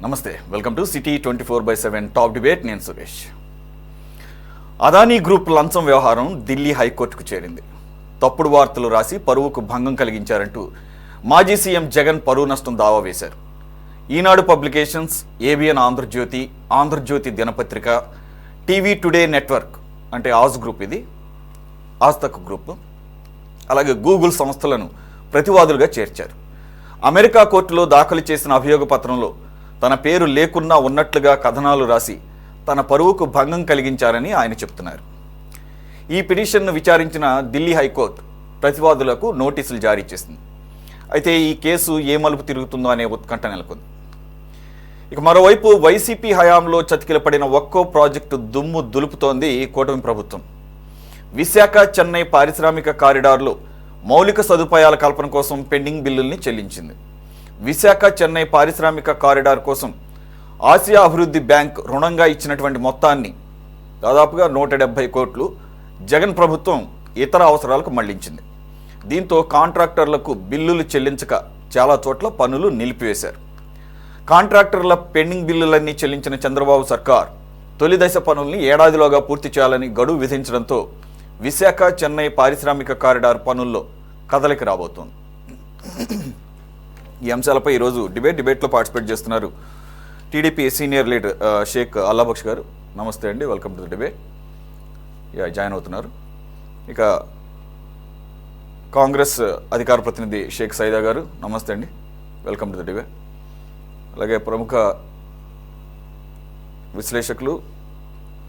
నమస్తే, welcome to city 24/7 top debate. నేను Suresh. Adani group లంచం వ్యవహారం ఢిల్లీ హైకోర్టుకు చేరింది. తప్పుడు వార్తలు రాసి పరువుకు భంగం కలిగించారంటూ మాజీ సీఎం జగన్ పరువు నష్టం దావా వేశారు. ఈనాడు పబ్లికేషన్స్, ఏబిఎన్ ఆంధ్రజ్యోతి, ఆంధ్రజ్యోతి దినపత్రిక, టీవీ టుడే నెట్వర్క్ అంటే ఆజ్ గ్రూప్, ఇది ఆజ్ తక్ గ్రూప్, అలాగే గూగుల్ సంస్థలను ప్రతివాదులుగా చేర్చారు. అమెరికా కోర్టులో దాఖలు చేసిన అభియోగ పత్రంలో తన పేరు లేకున్నా ఉన్నట్లుగా కథనాలు రాసి తన పరువుకు భంగం కలిగించారని ఆయన చెప్తున్నారు. ఈ పిటిషన్ను విచారించిన ఢిల్లీ హైకోర్టు ప్రతివాదులకు నోటీసులు జారీ చేసింది. అయితే ఈ కేసు ఏ మలుపు తిరుగుతుందో అనే ఉత్కంఠ నెలకొంది. ఇక మరోవైపు వైసీపీ హయాంలో చతికిలపడిన ఒక్కో ప్రాజెక్టు దుమ్ము దులుపుతోంది కూటమి ప్రభుత్వం. విశాఖ చెన్నై పారిశ్రామిక కారిడార్లో మౌలిక సదుపాయాల కల్పన కోసం పెండింగ్ బిల్లుల్ని చెల్లించింది. విశాఖ చెన్నై పారిశ్రామిక కారిడార్ కోసం ఆసియా అభివృద్ధి బ్యాంక్ రుణంగా ఇచ్చినటువంటి మొత్తాన్ని దాదాపుగా 170 కోట్లు జగన్ ప్రభుత్వం ఇతర అవసరాలకు మళ్లించింది. దీంతో కాంట్రాక్టర్లకు బిల్లులు చెల్లించక చాలా చోట్ల పనులు నిలిపివేశారు. కాంట్రాక్టర్ల పెండింగ్ బిల్లులన్నీ చెల్లించిన చంద్రబాబు సర్కార్ తొలి దశ పనుల్ని ఏడాదిలోగా పూర్తి చేయాలని గడువు విధించడంతో విశాఖ చెన్నై పారిశ్రామిక కారిడార్ పనుల్లో కదలిక రాబోతోంది. ఈ అంశాలపై ఈరోజు డిబేట్లో పార్టిసిపేట్ చేస్తున్నారు TDP senior leader Sheikh Allabaksh గారు. నమస్తే అండి, welcome to the debate. Join అవుతున్నారు. ఇక కాంగ్రెస్ అధికార ప్రతినిధి షేక్ సైదా గారు, నమస్తే అండి, వెల్కమ్ టు ద డిబేట్. అలాగే ప్రముఖ విశ్లేషకులు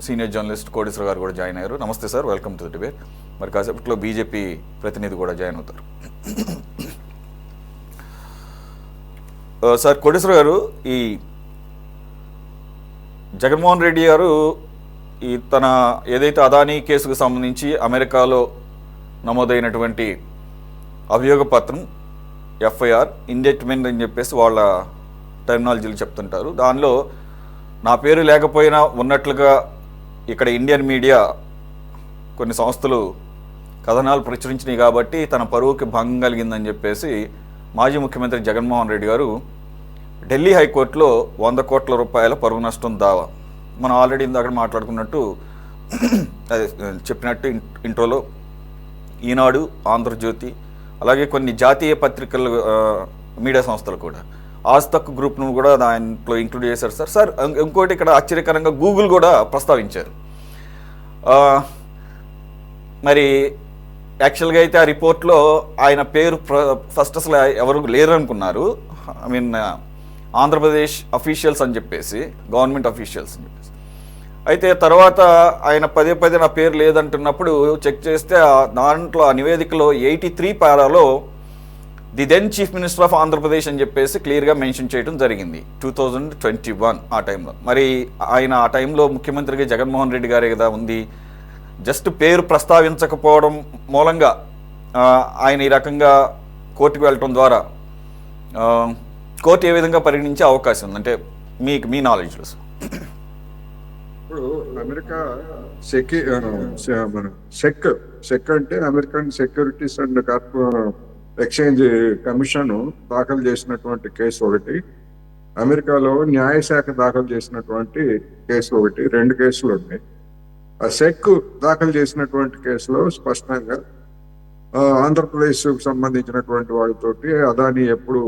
సీనియర్ జర్నలిస్ట్ కోటేశ్వర గారు కూడా జాయిన్ అయ్యారు. నమస్తే sir, welcome to the debate. మరి కాసేపట్లో బీజేపీ ప్రతినిధి కూడా జాయిన్ అవుతారు. సార్ కోటేశ్వర గారు, ఈ జగన్మోహన్ రెడ్డి గారు ఈ తన ఏదైతే అదానీ కేసుకు సంబంధించి అమెరికాలో నమోదైనటువంటి అభియోగ పత్రం, ఎఫ్ఐఆర్, ఇండెక్ట్మెంట్ అని చెప్పేసి వాళ్ళ టెర్మినాలజీలు చెప్తుంటారు. దానిలో నా పేరు లేకపోయినా ఉన్నట్లుగా ఇక్కడ ఇండియన్ మీడియా కొన్ని సంస్థలు కథనాలు ప్రచురించినాయి కాబట్టి తన పరువుకి భంగం కలిగిందని చెప్పేసి మాజీ ముఖ్యమంత్రి జగన్మోహన్ రెడ్డి గారు ఢిల్లీ హైకోర్టులో 100 కోట్ల రూపాయల పరువు నష్టం దావా, మనం ఆల్రెడీ ఇందాక మాట్లాడుకున్నట్టు అదే చెప్పినట్టు ఇంట్రోలో ఈనాడు, ఆంధ్రజ్యోతి, అలాగే కొన్ని జాతీయ పత్రికలు, మీడియా సంస్థలు కూడా ఆజ్ తక్ గ్రూప్ను కూడా దాంట్లో ఇంక్లూడ్ చేశారు సార్. సార్ ఇంకోటి ఇక్కడ ఆశ్చర్యకరంగా గూగుల్ కూడా ప్రస్తావించారు. మరి యాక్చువల్గా అయితే ఆ రిపోర్ట్లో ఆయన పేరు ఫస్ట్ అసలు ఎవరు లేరు అనుకున్నారు. ఐ మీన్ ఆంధ్రప్రదేశ్ అఫీషియల్స్ అని చెప్పేసి, గవర్నమెంట్ అఫీషియల్స్ అని చెప్పేసి. అయితే తర్వాత ఆయన పదే నా పేరు లేదంటున్నప్పుడు చెక్ చేస్తే దాంట్లో ఆ నివేదికలో 83 పారాలో the then chief minister of Andhra Pradesh అని చెప్పేసి క్లియర్గా మెన్షన్ చేయడం జరిగింది 2021 ఆ టైంలో. మరి ఆయన ఆ టైంలో ముఖ్యమంత్రిగా జగన్మోహన్ రెడ్డి గారే కదా ఉంది. జస్ట్ పేరు ప్రస్తావించకపోవడం మూలంగా ఆయన ఈ రకంగా కోర్టుకు వెళ్ళటం ద్వారా కోర్టు ఏ విధంగా పరిగణించే అవకాశం ఉంది అంటే మీ నాలెడ్జ్లో? ఇప్పుడు అమెరికా సెక్ అంటే American securities and exchange commission దాఖలు చేసినటువంటి కేసు ఒకటి, అమెరికాలో న్యాయశాఖ దాఖలు చేసినటువంటి కేసు ఒకటి, 2 కేసులు ఉన్నాయి. ఆ సెక్ దాఖలు చేసినటువంటి కేసులో స్పష్టంగా ఆంధ్రప్రదేశ్ సంబంధించినటువంటి వాళ్ళతోటి అదానీ ఎప్పుడు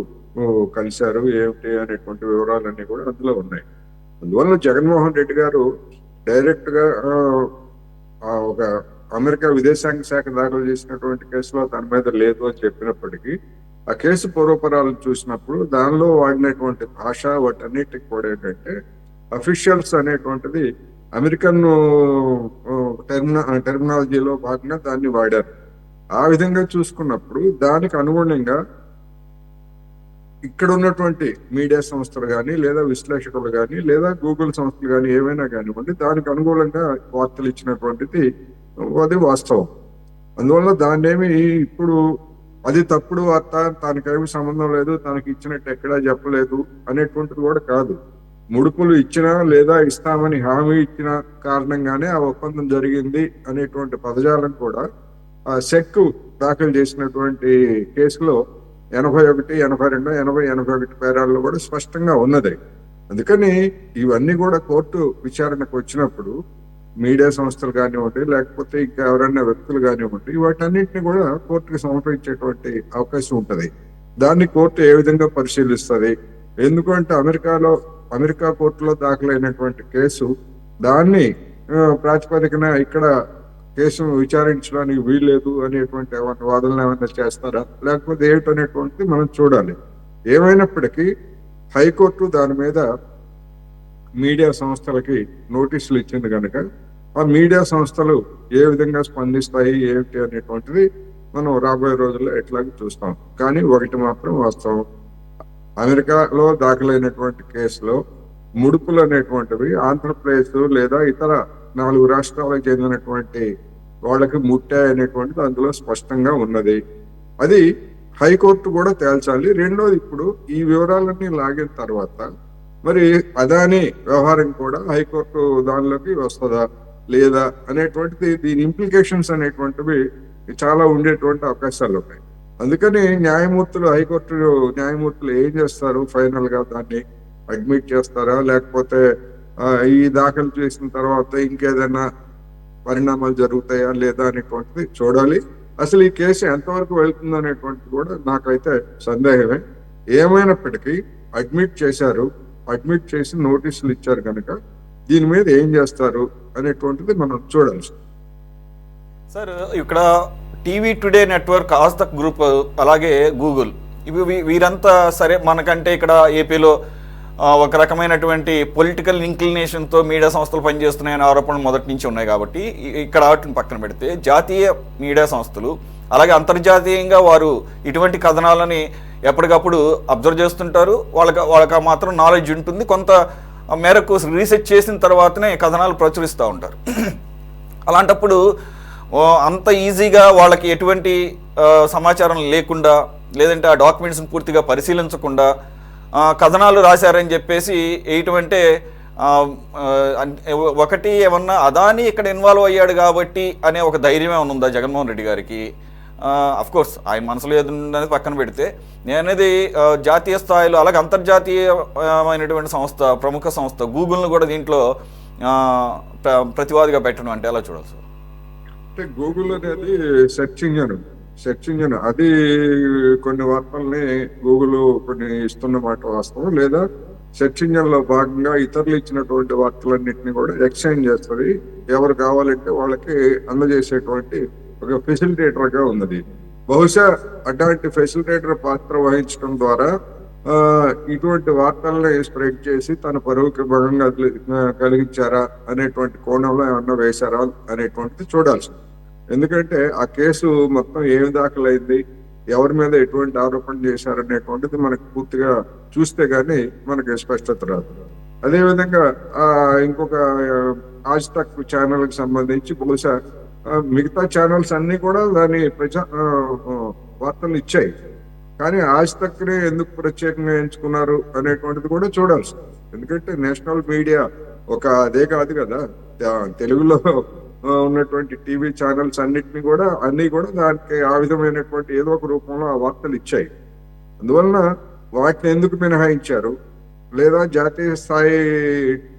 కలిశారు ఏమిటి అనేటువంటి వివరాలన్నీ కూడా అందులో ఉన్నాయి. అందువల్ల జగన్మోహన్ రెడ్డి గారు డైరెక్ట్ గా ఒక అమెరికా విదేశాంగ శాఖ దాఖలు చేసినటువంటి కేసులో తన మీద లేదు అని చెప్పినప్పటికీ ఆ కేసు పూర్వపరాలు చూసినప్పుడు దానిలో వాడినటువంటి భాష వాటన్నిటికి కూడా ఏంటంటే అఫీషియల్స్ అనేటువంటిది అమెరికన్ టెర్మినాలజీలో భాగంగా దాన్ని వాడారు. ఆ విధంగా చూసుకున్నప్పుడు దానికి అనుగుణంగా ఇక్కడ ఉన్నటువంటి మీడియా సంస్థలు కానీ లేదా విశ్లేషకులు కానీ లేదా గూగుల్ సంస్థలు కానీ ఏమైనా కానివ్వండి దానికి అనుకూలంగా వార్తలు ఇచ్చినటువంటిది అది వాస్తవం. అందువల్ల దాన్నేమి ఇప్పుడు అది తప్పుడు వార్త, తనకేమి సంబంధం లేదు, తనకి ఇచ్చినట్టు ఎక్కడా చెప్పలేదు అనేటువంటిది కూడా కాదు. ముడుపులు ఇచ్చినా లేదా ఇస్తామని హామీ ఇచ్చిన కారణంగానే ఆ ఒప్పందం జరిగింది అనేటువంటి పదజాలం కూడా ఆ సెక్ దాఖలు చేసినటువంటి కేసులో 81, 82, 80, 81 పేరాల్లో కూడా స్పష్టంగా ఉన్నది. అందుకని ఇవన్నీ కూడా కోర్టు విచారణకు వచ్చినప్పుడు మీడియా సంస్థలు కానివ్వండి, లేకపోతే ఇంకా ఎవరైనా వ్యక్తులు కానివ్వండి, వాటన్నిటిని కూడా కోర్టుకి సమర్పించేటువంటి అవకాశం ఉంటది. దాన్ని కోర్టు ఏ విధంగా పరిశీలిస్తుంది? ఎందుకంటే అమెరికా కోర్టులో దాఖలైనటువంటి కేసు, దాన్ని ప్రాతిపదికన ఇక్కడ కేసును విచారించడానికి వీల్లేదు అనేటువంటి వాదనలు ఏమైనా చేస్తారా, లేకపోతే ఏమిటనేటువంటిది మనం చూడాలి. ఏమైనప్పటికీ హైకోర్టు దాని మీద మీడియా సంస్థలకి నోటీసులు ఇచ్చింది కనుక ఆ మీడియా సంస్థలు ఏ విధంగా స్పందిస్తాయి ఏమిటి అనేటువంటిది మనం రాబోయే రోజుల్లో ఎట్లాగో చూస్తాం. కానీ ఒకటి మాత్రం వాస్తవం, అమెరికాలో దాఖలైనటువంటి కేసులో ముడుపులు అనేటువంటివి ఆంధ్రప్రదేశ్ లేదా ఇతర 4 రాష్ట్రాలకు చెందినటువంటి వాళ్ళకి ముట్టాయనేటువంటిది అందులో స్పష్టంగా ఉన్నది. అది హైకోర్టు కూడా తేల్చాలి. రెండోది, ఇప్పుడు ఈ వివరాలన్నీ లాగిన తర్వాత మరి అదానీ వ్యవహారం కూడా హైకోర్టు దానిలోకి వస్తుందా లేదా అనేటువంటిది, దీని ఇంప్లికేషన్స్ అనేటువంటివి చాలా ఉండేటువంటి అవకాశాలు ఉన్నాయి. అందుకని హైకోర్టు న్యాయమూర్తులు ఏం చేస్తారు? ఫైనల్ గా దాన్ని అడ్మిట్ చేస్తారా, లేకపోతే ఈ దాఖలు చేసిన తర్వాత ఇంకేదైనా పరిణామాలు జరుగుతాయా లేదా అనేటువంటిది చూడాలి. అసలు ఈ కేసు ఎంతవరకు వెళ్తుంది అనేటువంటిది కూడా నాకైతే సందేహమే. ఏమైనప్పటికీ అడ్మిట్ చేసి నోటీసులు ఇచ్చారు కనుక దీని మీద ఏం చేస్తారు అనేటువంటిది మనం చూడాలి. సార్, ఇక్కడ టీవీ టుడే నెట్వర్క్, ఆజ్ తక్ గ్రూప్, అలాగే గూగుల్, వీరంతా సరే మనకంటే ఇక్కడ ఏపీలో ఒక రకమైనటువంటి పొలిటికల్ ఇంక్లినేషన్తో మీడియా సంస్థలు పనిచేస్తున్నాయనే ఆరోపణలు మొదటి నుంచి ఉన్నాయి. కాబట్టి ఇక్కడ వాటిని పక్కన పెడితే జాతీయ మీడియా సంస్థలు అలాగే అంతర్జాతీయంగా వారు ఇటువంటి కథనాలని ఎప్పటికప్పుడు అబ్జర్వ్ చేస్తుంటారు. వాళ్ళకి మాత్రం నాలెడ్జ్ ఉంటుంది. కొంత మేరకు రీసెర్చ్ చేసిన తర్వాతనే కథనాలు ప్రచురిస్తూ ఉంటారు. అలాంటప్పుడు అంత ఈజీగా వాళ్ళకి ఎటువంటి సమాచారం లేకుండా, లేదంటే ఆ డాక్యుమెంట్స్ని పూర్తిగా పరిశీలించకుండా కథనాలు రాశారని చెప్పేసి వేయటమంటే, ఒకటి ఏమన్నా అదానీ ఇక్కడ ఇన్వాల్వ్ అయ్యాడు కాబట్టి అనే ఒక ధైర్యం ఏమైనా ఉందా జగన్మోహన్ రెడ్డి గారికి? కోర్స్ ఆయన మనసులో ఏదన్నది పక్కన పెడితే, నేను అనేది జాతీయ స్థాయిలో అలాగే అంతర్జాతీయమైనటువంటి సంస్థ, ప్రముఖ సంస్థ గూగుల్ను కూడా దీంట్లో ప్రతివాదిగా పెట్టడం అంటే ఎలా చూడాలి సార్? అంటే గూగుల్ అనేది సెర్చ్ ఇంజన్ అది కొన్ని వార్తల్ని గూగుల్ కొన్ని ఇస్తున్నమాట వాస్తవం, లేదా సెర్చ్ ఇంజన్ లో భాగంగా ఇతరులు ఇచ్చినటువంటి వార్తలన్నింటినీ కూడా ఎక్స్చేంజ్ చేస్తుంది. ఎవరు కావాలంటే వాళ్ళకి అందజేసేటువంటి ఒక ఫెసిలిటేటర్ గా ఉన్నది. బహుశా అట్లాంటి ఫెసిలిటేటర్ పాత్ర వహించడం ద్వారా ఇటువంటి వార్తల్ని స్ప్రెడ్ చేసి తన పరువుకి భంగంగా కలిగించారా అనేటువంటి కోణంలో ఏమన్నా వేశారా అనేటువంటిది చూడాల్సింది. ఎందుకంటే ఆ కేసు మొత్తం ఏమి దాఖలైంది, ఎవరి మీద ఎటువంటి ఆరోపణ చేశారనేటువంటిది మనకు పూర్తిగా చూస్తే గానీ మనకి స్పష్టత రాదు. అదేవిధంగా ఇంకొక ఆజ్ తక్ ఛానల్ కి సంబంధించి బహుశా మిగతా ఛానల్స్ అన్ని కూడా దాని వార్తలు ఇచ్చాయి, కానీ ఆజ్ తక్ ని ఎందుకు ప్రత్యేకంగా ఎంచుకున్నారు అనేటువంటిది కూడా చూడాల్సి. ఎందుకంటే నేషనల్ మీడియా అదే కాదు కదా, తెలుగులో ఉన్నటువంటి టీవీ ఛానల్స్ అన్ని కూడా దానికి ఆ విధమైనటువంటి ఏదో ఒక రూపంలో ఆ వార్తలు ఇచ్చాయి. అందువలన వాటిని ఎందుకు మినహాయించారు, లేదా జాతీయ స్థాయి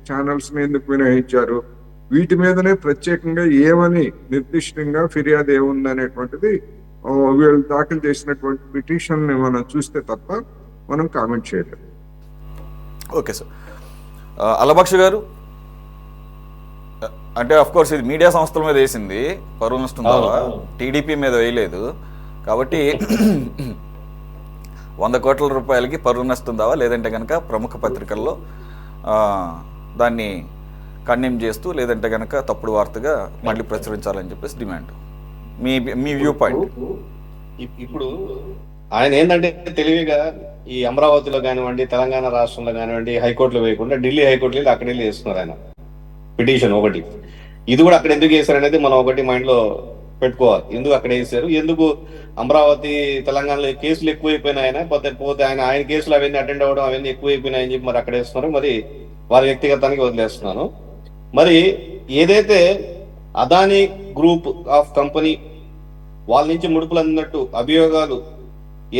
ఛానల్స్ ని ఎందుకు మినహాయించారు, వీటి మీదనే ప్రత్యేకంగా ఏమని నిర్దిష్టంగా ఫిర్యాదు ఏముంది అనేటువంటిది వీళ్ళు దాఖలు చేసినటువంటి పిటిషన్ ని మనం చూస్తే తప్ప మనం కామెంట్ చేయలేము. Okay sir. అలబక్ష గారు, అంటే ఆఫ్ కోర్స్ ఇది మీడియా సంస్థల మీద వేసింది పరువు నష్టం దావా, టీడీపీ మీద వేయలేదు కాబట్టి 100 కోట్ల రూపాయలకి పరువు నష్టం దావా, లేదంటే కనుక ప్రముఖ పత్రికల్లో దాన్ని కండెమ్ చేస్తూ, లేదంటే కనుక తప్పుడు వార్తగా మళ్ళీ ప్రచురించాలని చెప్పేసి డిమాండ్. మీ వ్యూ పాయింట్. ఇప్పుడు ఆయన ఏంటంటే తెలివిగా ఈ అమరావతిలో కానివ్వండి, తెలంగాణ రాష్ట్రంలో కానివ్వండి హైకోర్టులో వేయకుండా ఢిల్లీ హైకోర్టులో అక్కడ వెళ్ళి వేస్తున్నారు ఆయన పిటిషన్ ఒకటి. ఇది కూడా అక్కడ ఎందుకు వేశారు అనేది మనం ఒకటి మైండ్ లో పెట్టుకోవాలి. ఎందుకు అక్కడ వేసారు, ఎందుకు అమరావతి తెలంగాణలో కేసులు ఎక్కువైపోయినాయన పోతే ఆయన కేసులు అవన్నీ అటెండ్ అవ్వడం అవన్నీ ఎక్కువైపోయినాయని చెప్పి మరి అక్కడ వేస్తున్నారు. మరి వారి వ్యక్తిగతానికి వదిలేస్తున్నాను. మరి ఏదైతే అదానీ గ్రూప్ ఆఫ్ కంపెనీ వాళ్ళ నుంచి ముడుపులు అందినట్టు అభియోగాలు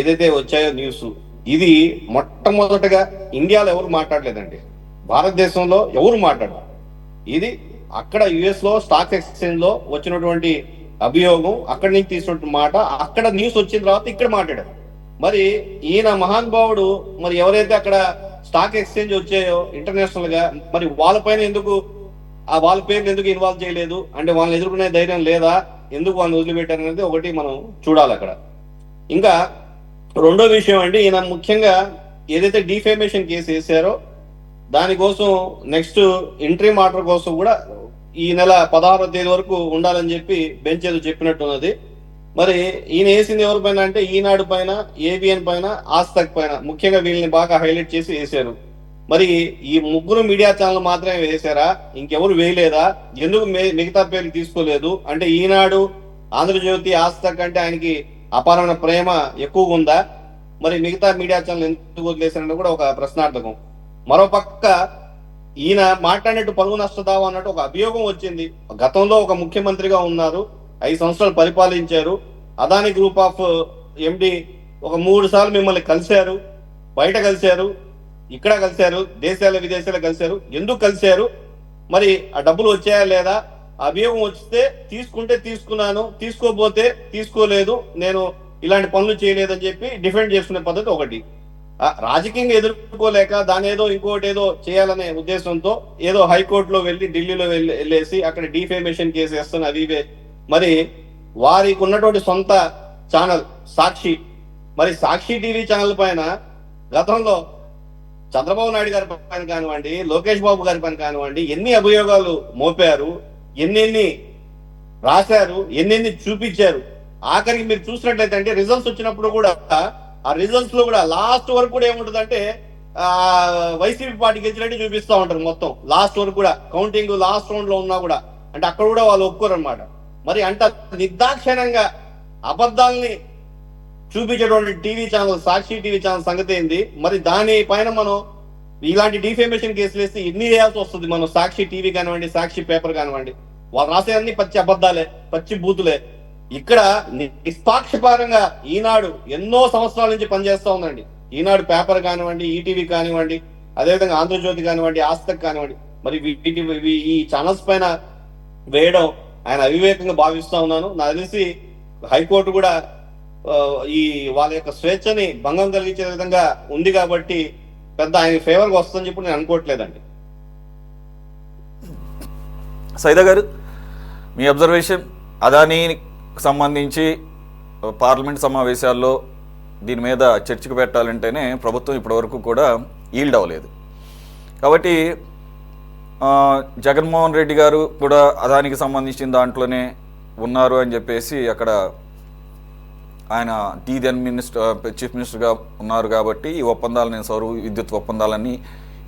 ఏదైతే వచ్చాయో న్యూస్, ఇది మొట్టమొదటగా ఇండియాలో ఎవరు మాట్లాడలేదండి. భారతదేశంలో ఎవరు మాట్లాడారు. ఇది అక్కడ యుఎస్ లో స్టాక్ ఎక్స్చేంజ్ లో వచ్చినటువంటి అభియోగం, అక్కడి నుంచి తీసుకున్న మాట, అక్కడ న్యూస్ వచ్చిన తర్వాత ఇక్కడ మాట్లాడారు. మరి ఈయన మహానుభావుడు మరి ఎవరైతే అక్కడ స్టాక్ ఎక్స్చేంజ్ వచ్చాయో ఇంటర్నేషనల్ గా, మరి వాళ్ళపైన ఎందుకు వాళ్ళ పేర్లు ఎందుకు ఇన్వాల్వ్ చేయలేదు? అంటే వాళ్ళని ఎదుర్కొనే ధైర్యం లేదా? ఎందుకు వాళ్ళని వదిలిపెట్టారు అనేది ఒకటి మనం చూడాలి అక్కడ. ఇంకా రెండో విషయం అండి, ఈయన ముఖ్యంగా ఏదైతే డిఫేమేషన్ కేసు వేసారో దానికోసం నెక్స్ట్ ఇంట్రీమ్ ఆర్డర్ కోసం కూడా ఈ నెల 16వ తేదీ వరకు ఉండాలని చెప్పి బెంచ్ ఏదో చెప్పినట్టున్నది. మరి ఈయన వేసింది ఎవరి పైన అంటే ఈనాడు పైన, ఏబిఎన్ పైన, ఆస్తక్ పైన, ముఖ్యంగా వీళ్ళని బాగా హైలైట్ చేసి వేశారు. మరి ఈ ముగ్గురు మీడియా ఛానల్ మాత్రమే వేశారా? ఇంకెవరు వేయలేదా? ఎందుకు మిగతా పేర్లు తీసుకోలేదు? అంటే ఈనాడు, ఆంధ్రజ్యోతి, ఆస్తక్ అంటే ఆయనకి అపారమైన ప్రేమ ఎక్కువగా ఉందా? మరి మిగతా మీడియా ఛానల్ ఎందుకు వదిలేశారని కూడా ఒక ప్రశ్నార్థకం. మరోపక్క ఈయన మాట్లాడినట్టు పరువు నష్టదావా అన్నట్టు ఒక అభియోగం వచ్చింది. గతంలో ఒక ముఖ్యమంత్రిగా ఉన్నారు, 5 సంవత్సరాలు పరిపాలించారు. అదానీ గ్రూప్ ఆఫ్ ఎండి ఒక 3 సార్లు మిమ్మల్ని కలిశారు, బయట కలిశారు, ఇక్కడ కలిశారు, దేశాల విదేశాలు కలిశారు. ఎందుకు కలిశారు? మరి ఆ డబ్బులు వచ్చాయా లేదా? అభియోగం వస్తే తీసుకుంటే తీసుకున్నాను, తీసుకోపోతే తీసుకోలేదు, నేను ఇలాంటి పనులు చేయలేదని చెప్పి డిఫెండ్ చేసుకునే పద్ధతి ఒకటి. రాజకీయంగా ఎదుర్కోలేక దాని ఏదో ఇంకోటి ఏదో చేయాలనే ఉద్దేశంతో ఏదో హైకోర్టులో వెళ్ళి, ఢిల్లీలో వెళ్ళేసి అక్కడ డిఫేమేషన్ కేసు వేస్తున్న అవి ఇవే. మరి వారికి ఉన్నటువంటి సొంత ఛానల్ సాక్షి, మరి సాక్షి టీవీ ఛానల్ పైన గతంలో చంద్రబాబు నాయుడు గారి పైన కానివ్వండి, లోకేష్ బాబు గారి పైన కానివ్వండి, ఎన్ని అభియోగాలు మోపారు, ఎన్నెన్ని రాశారు, ఎన్నెన్ని చూపించారు. ఆఖరికి మీరు చూసినట్లయితే అంటే రిజల్ట్స్ వచ్చినప్పుడు కూడా ఆ రిజల్ట్స్ లో కూడా లాస్ట్ వరకు కూడా ఏముంటుంది అంటే వైసీపీ పార్టీ గెలిచినట్టు చూపిస్తా ఉంటారు. మొత్తం లాస్ట్ వరకు కూడా కౌంటింగ్ లాస్ట్ రౌండ్ లో ఉన్నా కూడా అంటే అక్కడ కూడా వాళ్ళు ఒప్పుకోరు అనమాట. మరి అంత నిర్దాక్షిణ్యంగా అబద్ధాలని చూపించేటువంటి టీవీ ఛానల్ సాక్షి టీవీ ఛానల్ సంగతి ఏంది? మరి దానిపైన మనం ఇలాంటి డిఫేమేషన్ కేసులు వేస్తే ఎన్ని చేయాల్సి వస్తుంది? మనం సాక్షి టీవీ కానివ్వండి, సాక్షి పేపర్ కానివ్వండి, వాళ్ళు రాసేవన్నీ పచ్చి అబద్ధాలే, పచ్చి బూతులే. ఇక్కడ నిష్పాక్షపాతంగా ఈనాడు ఎన్నో సంవత్సరాల నుంచి పనిచేస్తా ఉందండి. ఈనాడు పేపర్ కానివ్వండి, ఈటీవీ కానివ్వండి, అదేవిధంగా ఆంధ్రజ్యోతి కానివ్వండి, ఆస్తక్ కానివ్వండి, మరి ఈ ఛానల్స్ పైన వేయడం ఆయన అవివేకంగా భావిస్తా ఉన్నాను. నాకు తెలిసి హైకోర్టు కూడా ఈ వాళ్ళ యొక్క స్వేచ్ఛని భంగం కలిగించే విధంగా ఉంది కాబట్టి పెద్ద ఆయన ఫేవర్గా వస్తుందని చెప్పి నేను అనుకోవట్లేదండి. సైదా గారు, మీ అబ్జర్వేషన్, అదానీకి సంబంధించి పార్లమెంట్ సమావేశాల్లో దీని మీద చర్చకు పెట్టాలంటేనే ప్రభుత్వం ఇప్పటివరకు కూడా ఈల్డ్ అవ్వలేదు. కాబట్టి జగన్మోహన్ రెడ్డి గారు కూడా అదానికి సంబంధించిన దాంట్లోనే ఉన్నారు అని చెప్పేసి అక్కడ ఆయన దెన్ చీఫ్ మినిస్టర్గా ఉన్నారు కాబట్టి ఈ ఒప్పందాలు, నేను సౌర విద్యుత్ ఒప్పందాలన్నీ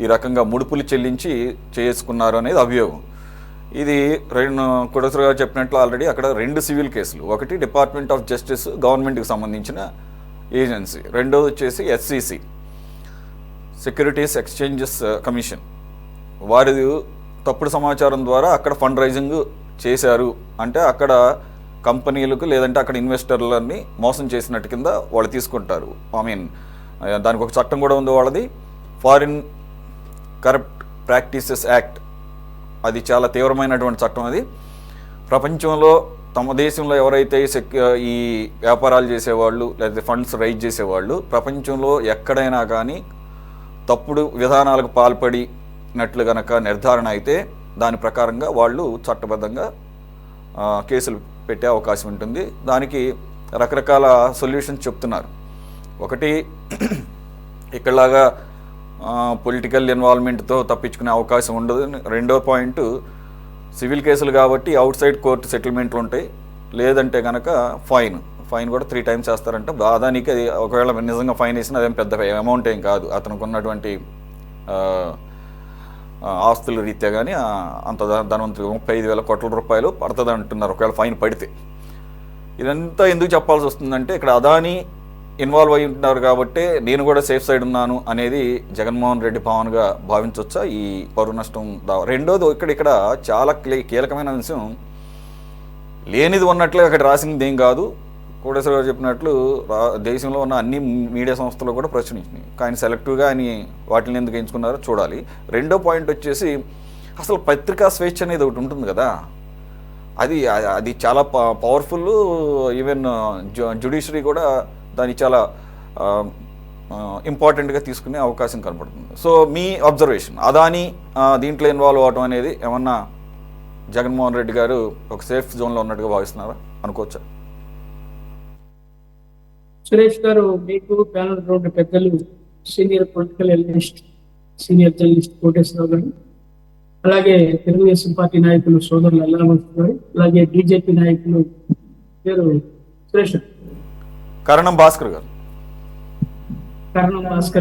ఈ రకంగా ముడుపులు చెల్లించి చేసుకున్నారు అనేది అభియోగం. ఇది కొడసరు గారు చెప్పినట్లు ఆల్రెడీ అక్కడ 2 సివిల్ కేసులు, ఒకటి డిపార్ట్మెంట్ ఆఫ్ జస్టిస్ గవర్నమెంట్కి సంబంధించిన ఏజెన్సీ, రెండోది వచ్చేసి SEC సెక్యూరిటీస్ ఎక్స్చేంజెస్ కమిషన్, వారి తప్పుడు సమాచారం ద్వారా అక్కడ ఫండ్ రైజింగ్ చేశారు అంటే అక్కడ కంపెనీలకు లేదంటే అక్కడ ఇన్వెస్టర్లని మోసం చేసినట్టు కింద వాళ్ళు తీసుకుంటారు. దానికి ఒక చట్టం కూడా ఉంది వాళ్ళది, ఫారిన్ కరప్ట్ ప్రాక్టీసెస్ యాక్ట్. అది చాలా తీవ్రమైనటువంటి చట్టం. అది ప్రపంచంలో తమ దేశంలో ఎవరైతే ఈ వ్యాపారాలు చేసేవాళ్ళు లేకపోతే ఫండ్స్ రైజ్ చేసేవాళ్ళు ప్రపంచంలో ఎక్కడైనా కానీ తప్పుడు విధానాలకు పాల్పడినట్లు కనుక నిర్ధారణ అయితే దాని ప్రకారంగా వాళ్ళు చట్టబద్ధంగా కేసులు పెట్టే అవకాశం ఉంటుంది. దానికి రకరకాల సొల్యూషన్స్ చెప్తున్నారు. ఒకటి, ఇక్కడలాగా పొలిటికల్ ఇన్వాల్వ్మెంట్తో తప్పించుకునే అవకాశం ఉండదు. రెండో పాయింట్, సివిల్ కేసులు కాబట్టి అవుట్ సైడ్ కోర్టు సెటిల్మెంట్లు ఉంటాయి. లేదంటే కనుక ఫైన్ కూడా 3 times వేస్తారంటే అదానికి అది ఒకవేళ నిజంగా ఫైన్ వేసినా అదేం పెద్ద అమౌంట్ ఏం కాదు. అతనికి ఉన్నటువంటి ఆస్తుల రీత్యా కానీ అంత ధనవంతులు 35,000 కోట్ల రూపాయలు పడుతుంది అంటున్నారు ఒకవేళ ఫైన్ పడితే. ఇదంతా ఎందుకు చెప్పాల్సి వస్తుందంటే ఇక్కడ అదానీ ఇన్వాల్వ్ అయి ఉంటారు కాబట్టి నేను కూడా సేఫ్ సైడ్ ఉన్నాను అనేది జగన్మోహన్ రెడ్డి భావనగా భావించవచ్చా ఈ పరువు నష్టం దావా? రెండోది, ఇక్కడ చాలా కీలకమైన అంశం, లేనిది ఉన్నట్లే అక్కడ రాసింది ఏం కాదు, కోటేశ్వర గారు చెప్పినట్లు దేశంలో ఉన్న అన్ని మీడియా సంస్థలు కూడా ప్రశ్నించినాయి. కానీ సెలెక్టివ్గా ఆయన వాటిని ఎందుకు ఎంచుకున్నారో చూడాలి. రెండో పాయింట్ వచ్చేసి అసలు పత్రికా స్వేచ్ఛ అనేది ఒకటి ఉంటుంది కదా, అది చాలా పవర్ఫుల్. ఈవెన్ జ్యుడిషియరీ కూడా దాన్ని చాలా ఇంపార్టెంట్గా తీసుకునే అవకాశం కనపడుతుంది. సో మీ అబ్జర్వేషన్, అదాని దీంట్లో ఇన్వాల్వ్ అవడం అనేది ఏమన్నా జగన్మోహన్ రెడ్డి గారు ఒక సేఫ్ జోన్లో ఉన్నట్టుగా భావిస్తున్నారా, అనుకోవచ్చా? సురేష్ గారు, మీకు ప్యానల్ రెండు పెద్దలు, senior political analyst, senior journalist Koteswararao గారు, అలాగే తెలుగుదేశం పార్టీ నాయకులు సోదరులు అల్లామూర్తి గారు, అలాగే బీజేపీ నాయకులు పేరు సురేష్ కరణం భాస్కర్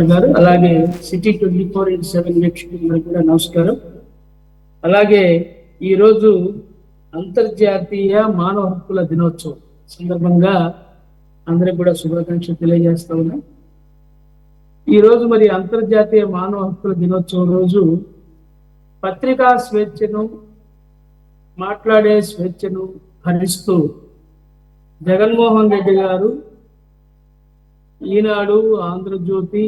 గారు, అలాగే సిటీ 24/7 వీక్షకులందరూ కూడా నమస్కారం. అలాగే ఈరోజు అంతర్జాతీయ మానవ హక్కుల దినోత్సవం సందర్భంగా అందరికి కూడా శుభాకాంక్షలు తెలియజేస్తా ఉన్నాం. ఈరోజు మరి అంతర్జాతీయ మానవ హక్కుల దినోత్సవం రోజు పత్రికా స్వేచ్ఛను, మాట్లాడే స్వేచ్ఛను హరిస్తూ జగన్మోహన్ రెడ్డి గారు ఈనాడు, ఆంధ్రజ్యోతి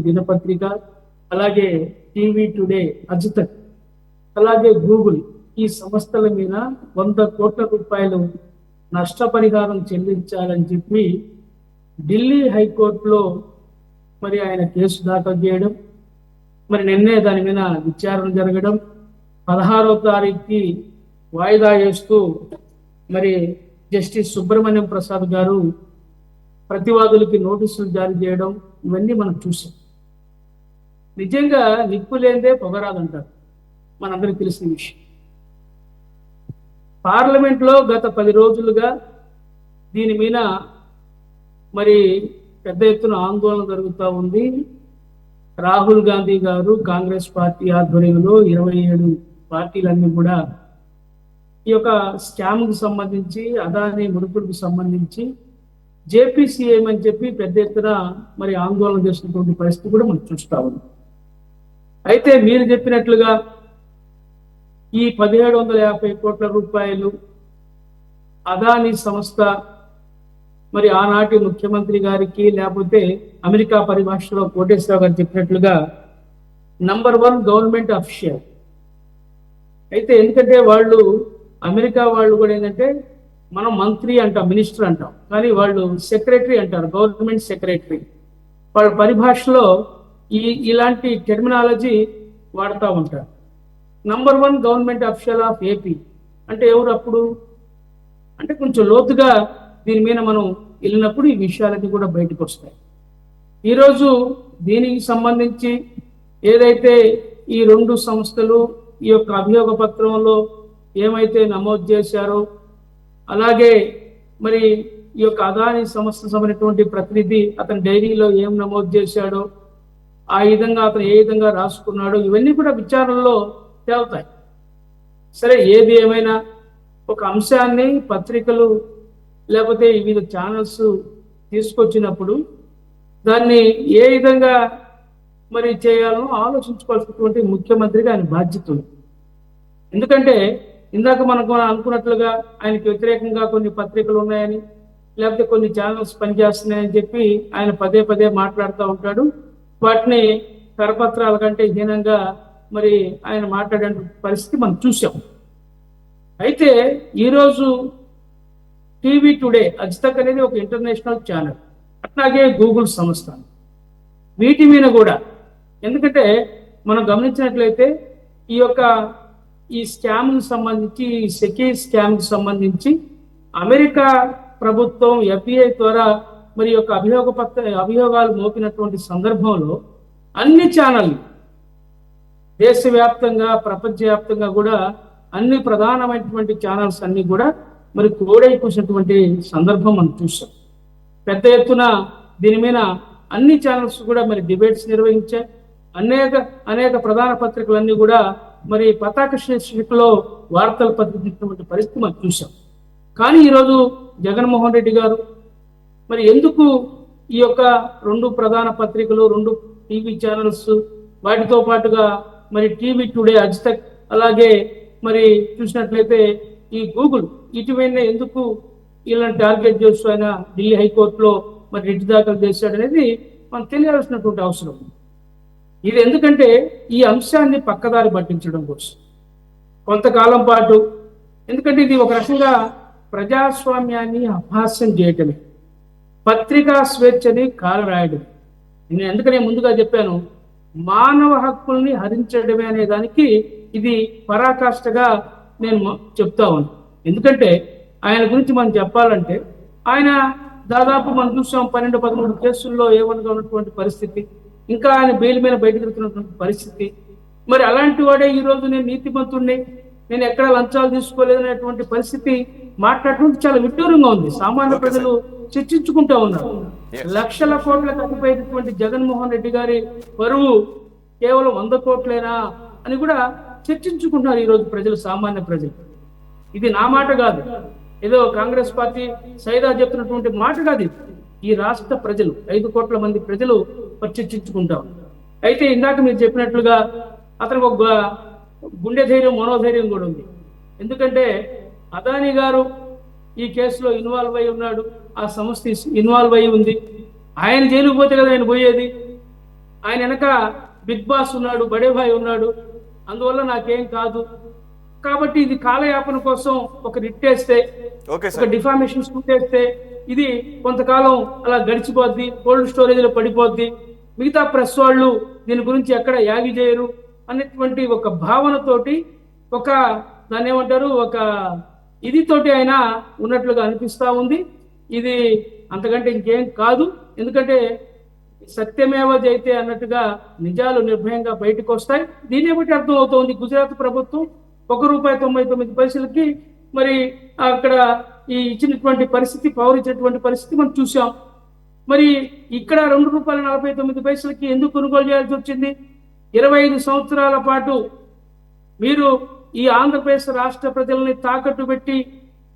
దినపత్రిక, అలాగే టీవీ టుడే, అజ్తక్, అలాగే గూగుల్ ఈ సంస్థల మీద 100 కోట్ల రూపాయలు నష్టపరిహారం చెల్లించాలని చెప్పి ఢిల్లీ హైకోర్టులో మరి ఆయన కేసు దాఖలు చేయడం, మరి నిన్నే దాని మీద విచారణ జరగడం, 16వ తారీఖుకి వాయిదా వేస్తూ మరి జస్టిస్ సుబ్రహ్మణ్యం ప్రసాద్ గారు ప్రతివాదులకి నోటీసులు జారీ చేయడం, ఇవన్నీ మనం చూసాం. నిజంగా నిప్పు లేనిదే పొగరాదంటారు, మనందరికీ తెలిసిన విషయం. పార్లమెంట్లో గత 10 రోజులుగా దీని మీద మరి పెద్ద ఎత్తున ఆందోళన జరుగుతూ ఉంది. రాహుల్ గాంధీ గారు కాంగ్రెస్ పార్టీ ఆధ్వర్యంలో 27 పార్టీలన్నీ కూడా ఈ యొక్క స్కామ్కు సంబంధించి, అదానీ ముడుపులకు సంబంధించి జేపీసీఎం అని చెప్పి పెద్ద ఎత్తున మరి ఆందోళన చేసినటువంటి పరిస్థితి కూడా మనం చూస్తా ఉన్నాం. అయితే మీరు చెప్పినట్లుగా ఈ 1750 కోట్ల రూపాయలు అదానీ సంస్థ మరి ఆనాటి ముఖ్యమంత్రి గారికి, లేకపోతే అమెరికా పరిభాషలో కోటేశ్వరరావు గారు చెప్పినట్లుగా నంబర్ 1 గవర్నమెంట్ అఫీషియల్. అయితే ఎందుకంటే వాళ్ళు అమెరికా వాళ్ళు కూడా ఏంటంటే మనం మంత్రి అంటాం, మినిస్టర్ అంటాం, కానీ వాళ్ళు సెక్రటరీ అంటారు, గవర్నమెంట్ సెక్రటరీ. వాళ్ళ పరిభాషలో ఇలాంటి టెర్మినాలజీ వాడుతూ ఉంటారు. Number 1 government official of AP అంటే ఎవరు అప్పుడు అంటే కొంచెం లోతుగా దీని మీద మనం వెళ్ళినప్పుడు ఈ విషయాలన్నీ కూడా బయటకు వస్తాయి. ఈరోజు దీనికి సంబంధించి ఏదైతే ఈ 2 సంస్థలు ఈ యొక్క అభియోగ పత్రంలో ఏమైతే నమోదు చేశారో, అలాగే మరి ఈ యొక్క అదానీ సంస్థ సంబంధించినటువంటి ప్రతినిధి అతని డైరీలో ఏం నమోదు చేశాడో, ఆ విధంగా అతను ఏ విధంగా రాసుకున్నాడో, ఇవన్నీ కూడా విచారణలో తేలుతాయి. సరే, ఏది ఏమైనా ఒక అంశాన్ని పత్రికలు లేకపోతే వివిధ ఛానల్స్ తీసుకొచ్చినప్పుడు దాన్ని ఏ విధంగా మరి చేయాలో ఆలోచించుకోవాల్సినటువంటి ముఖ్యమంత్రిగా ఆయన బాధ్యత ఉంది. ఎందుకంటే ఇందాక మనకు అనుకున్నట్లుగా ఆయనకి వ్యతిరేకంగా కొన్ని పత్రికలు ఉన్నాయని, లేకపోతే కొన్ని ఛానల్స్ పనిచేస్తున్నాయని చెప్పి ఆయన పదే మాట్లాడుతూ ఉంటాడు. వాటిని కరపత్రాల కంటే హీనంగా మరి ఆయన మాట్లాడే పరిస్థితి మనం చూసాం. అయితే ఈరోజు టీవీ టుడే, అజ్తక్ అనేది ఒక ఇంటర్నేషనల్ ఛానల్, అట్లాగే గూగుల్ సంస్థ, వీటి మీద కూడా ఎందుకంటే మనం గమనించినట్లయితే ఈ స్కామ్కి సంబంధించి, ఈ సెకీ స్కామ్కి సంబంధించి అమెరికా ప్రభుత్వం FBI ద్వారా మరి యొక్క అభియోగాలు మోపినటువంటి సందర్భంలో అన్ని ఛానళ్ళు దేశవ్యాప్తంగా, ప్రపంచవ్యాప్తంగా కూడా అన్ని ప్రధానమైనటువంటి ఛానల్స్ అన్ని కూడా మరి కోడైపోసినటువంటి సందర్భం మనం చూసాం. పెద్ద ఎత్తున దీని మీద అన్ని ఛానల్స్ కూడా మరి డిబేట్స్ నిర్వహించాయి. అనేక ప్రధాన పత్రికలన్నీ కూడా మరి పతాక శీర్షికలో వార్తలు పత్రికించినటువంటి పరిస్థితి మనం చూసాం. కానీ ఈరోజు జగన్మోహన్ రెడ్డి గారు మరి ఎందుకు ఈ యొక్క 2 ప్రధాన పత్రికలు, 2 టీవీ ఛానల్స్, వాటితో పాటుగా మరి టీవీ టుడే, అజ్తక్, అలాగే మరి చూసినట్లయితే ఈ గూగుల్, ఇటువైనా ఎందుకు వీళ్ళని టార్గెట్ చేస్తూ ఆయన ఢిల్లీ హైకోర్టులో మరి రిట్ దాఖలు చేశాడు అనేది మనం తెలియాల్సినటువంటి అవసరం. ఇది ఎందుకంటే ఈ అంశాన్ని పక్కదారి పట్టించడం కోసం కొంతకాలం పాటు, ఎందుకంటే ఇది ఒక రకంగా ప్రజాస్వామ్యాన్ని అపహాస్యం చేయటమే, పత్రికా స్వేచ్ఛని కాలరాయడమే. నేను ఎందుకనే ముందుగా చెప్పాను, మానవ హక్కుల్ని హరించడమే అనే దానికి ఇది పరాకాష్ఠగా నేను చెప్తా ఉన్నాను. ఎందుకంటే ఆయన గురించి మనం చెప్పాలంటే ఆయన దాదాపు మనం చూసాం 12-13 కేసుల్లో ఏవనగా ఉన్నటువంటి పరిస్థితి, ఇంకా ఆయన బెయిల్ మీద బయటకు వెళ్తున్నటువంటి పరిస్థితి. మరి అలాంటి వాడే ఈ రోజు నేను నీతిమంతుడిని, నేను ఎక్కడ లంచాలు తీసుకోలేదనేటువంటి పరిస్థితి మాట్లాడటం చాలా విడ్డూరంగా ఉంది. సామాన్య ప్రజలు చర్చించుకుంటా ఉన్నారు. లక్షల కోట్లకు అధిపైనటువంటి జగన్మోహన్ రెడ్డి గారి పరువు కేవలం 100 కోట్లేనా అని కూడా చర్చించుకుంటున్నారు ఈ రోజు ప్రజలు, సామాన్య ప్రజలు. ఇది నా మాట కాదు, ఏదో కాంగ్రెస్ పార్టీ సైదా చెప్తున్నటువంటి మాట కాదు. ఈ రాష్ట్ర ప్రజలు 5 కోట్ల మంది ప్రజలు చర్చించుకుంటారు. అయితే ఇందాక మీరు చెప్పినట్లుగా అతనికి ఒక గుండె ధైర్యం, మనోధైర్యం కూడా ఉంది. ఎందుకంటే అదానీ గారు ఈ కేసులో ఇన్వాల్వ్ అయి ఉన్నాడు, ఆ సంస్థ ఇన్వాల్వ్ అయి ఉంది. ఆయన జైలుకు పోతే కదా ఆయన పోయేది. ఆయన వెనక బిగ్ బాస్ ఉన్నాడు, బడే భాయ్ ఉన్నాడు, అందువల్ల నాకేం కాదు. కాబట్టి ఇది కాలయాపన కోసం ఒక రిట్ వేస్తే, ఒక డిఫామేషన్ సూట్ వేస్తే ఇది కొంతకాలం అలా గడిచిపోద్ది, కోల్డ్ స్టోరేజ్ లో పడిపోద్ది, మిగతా ప్రెస్ వాళ్ళు దీని గురించి ఎక్కడ యాగి చేయరు అనేటువంటి ఒక భావనతోటి, ఒక దాన్ని ఏమంటారు, ఒక ఇదితోటి ఆయన ఉన్నట్లుగా అనిపిస్తా ఉంది. ఇది అంతకంటే ఇంకేం కాదు. ఎందుకంటే సత్యమేవ జైతే అన్నట్టుగా నిజాలు నిర్భయంగా బయటకు వస్తాయి. దీన్ని బట్టి అర్థం అవుతోంది గుజరాత్ ప్రభుత్వం ₹1.99 మరి అక్కడ ఈ ఇచ్చినటువంటి పరిస్థితి, పవర్ ఇచ్చినటువంటి పరిస్థితి మనం చూసాం. మరి ఇక్కడ ₹2.49 ఎందుకు కొనుగోలు చేయాల్సి వచ్చింది? 25 సంవత్సరాల పాటు మీరు ఈ ఆంధ్రప్రదేశ్ రాష్ట్ర ప్రజల్ని తాకట్టు పెట్టి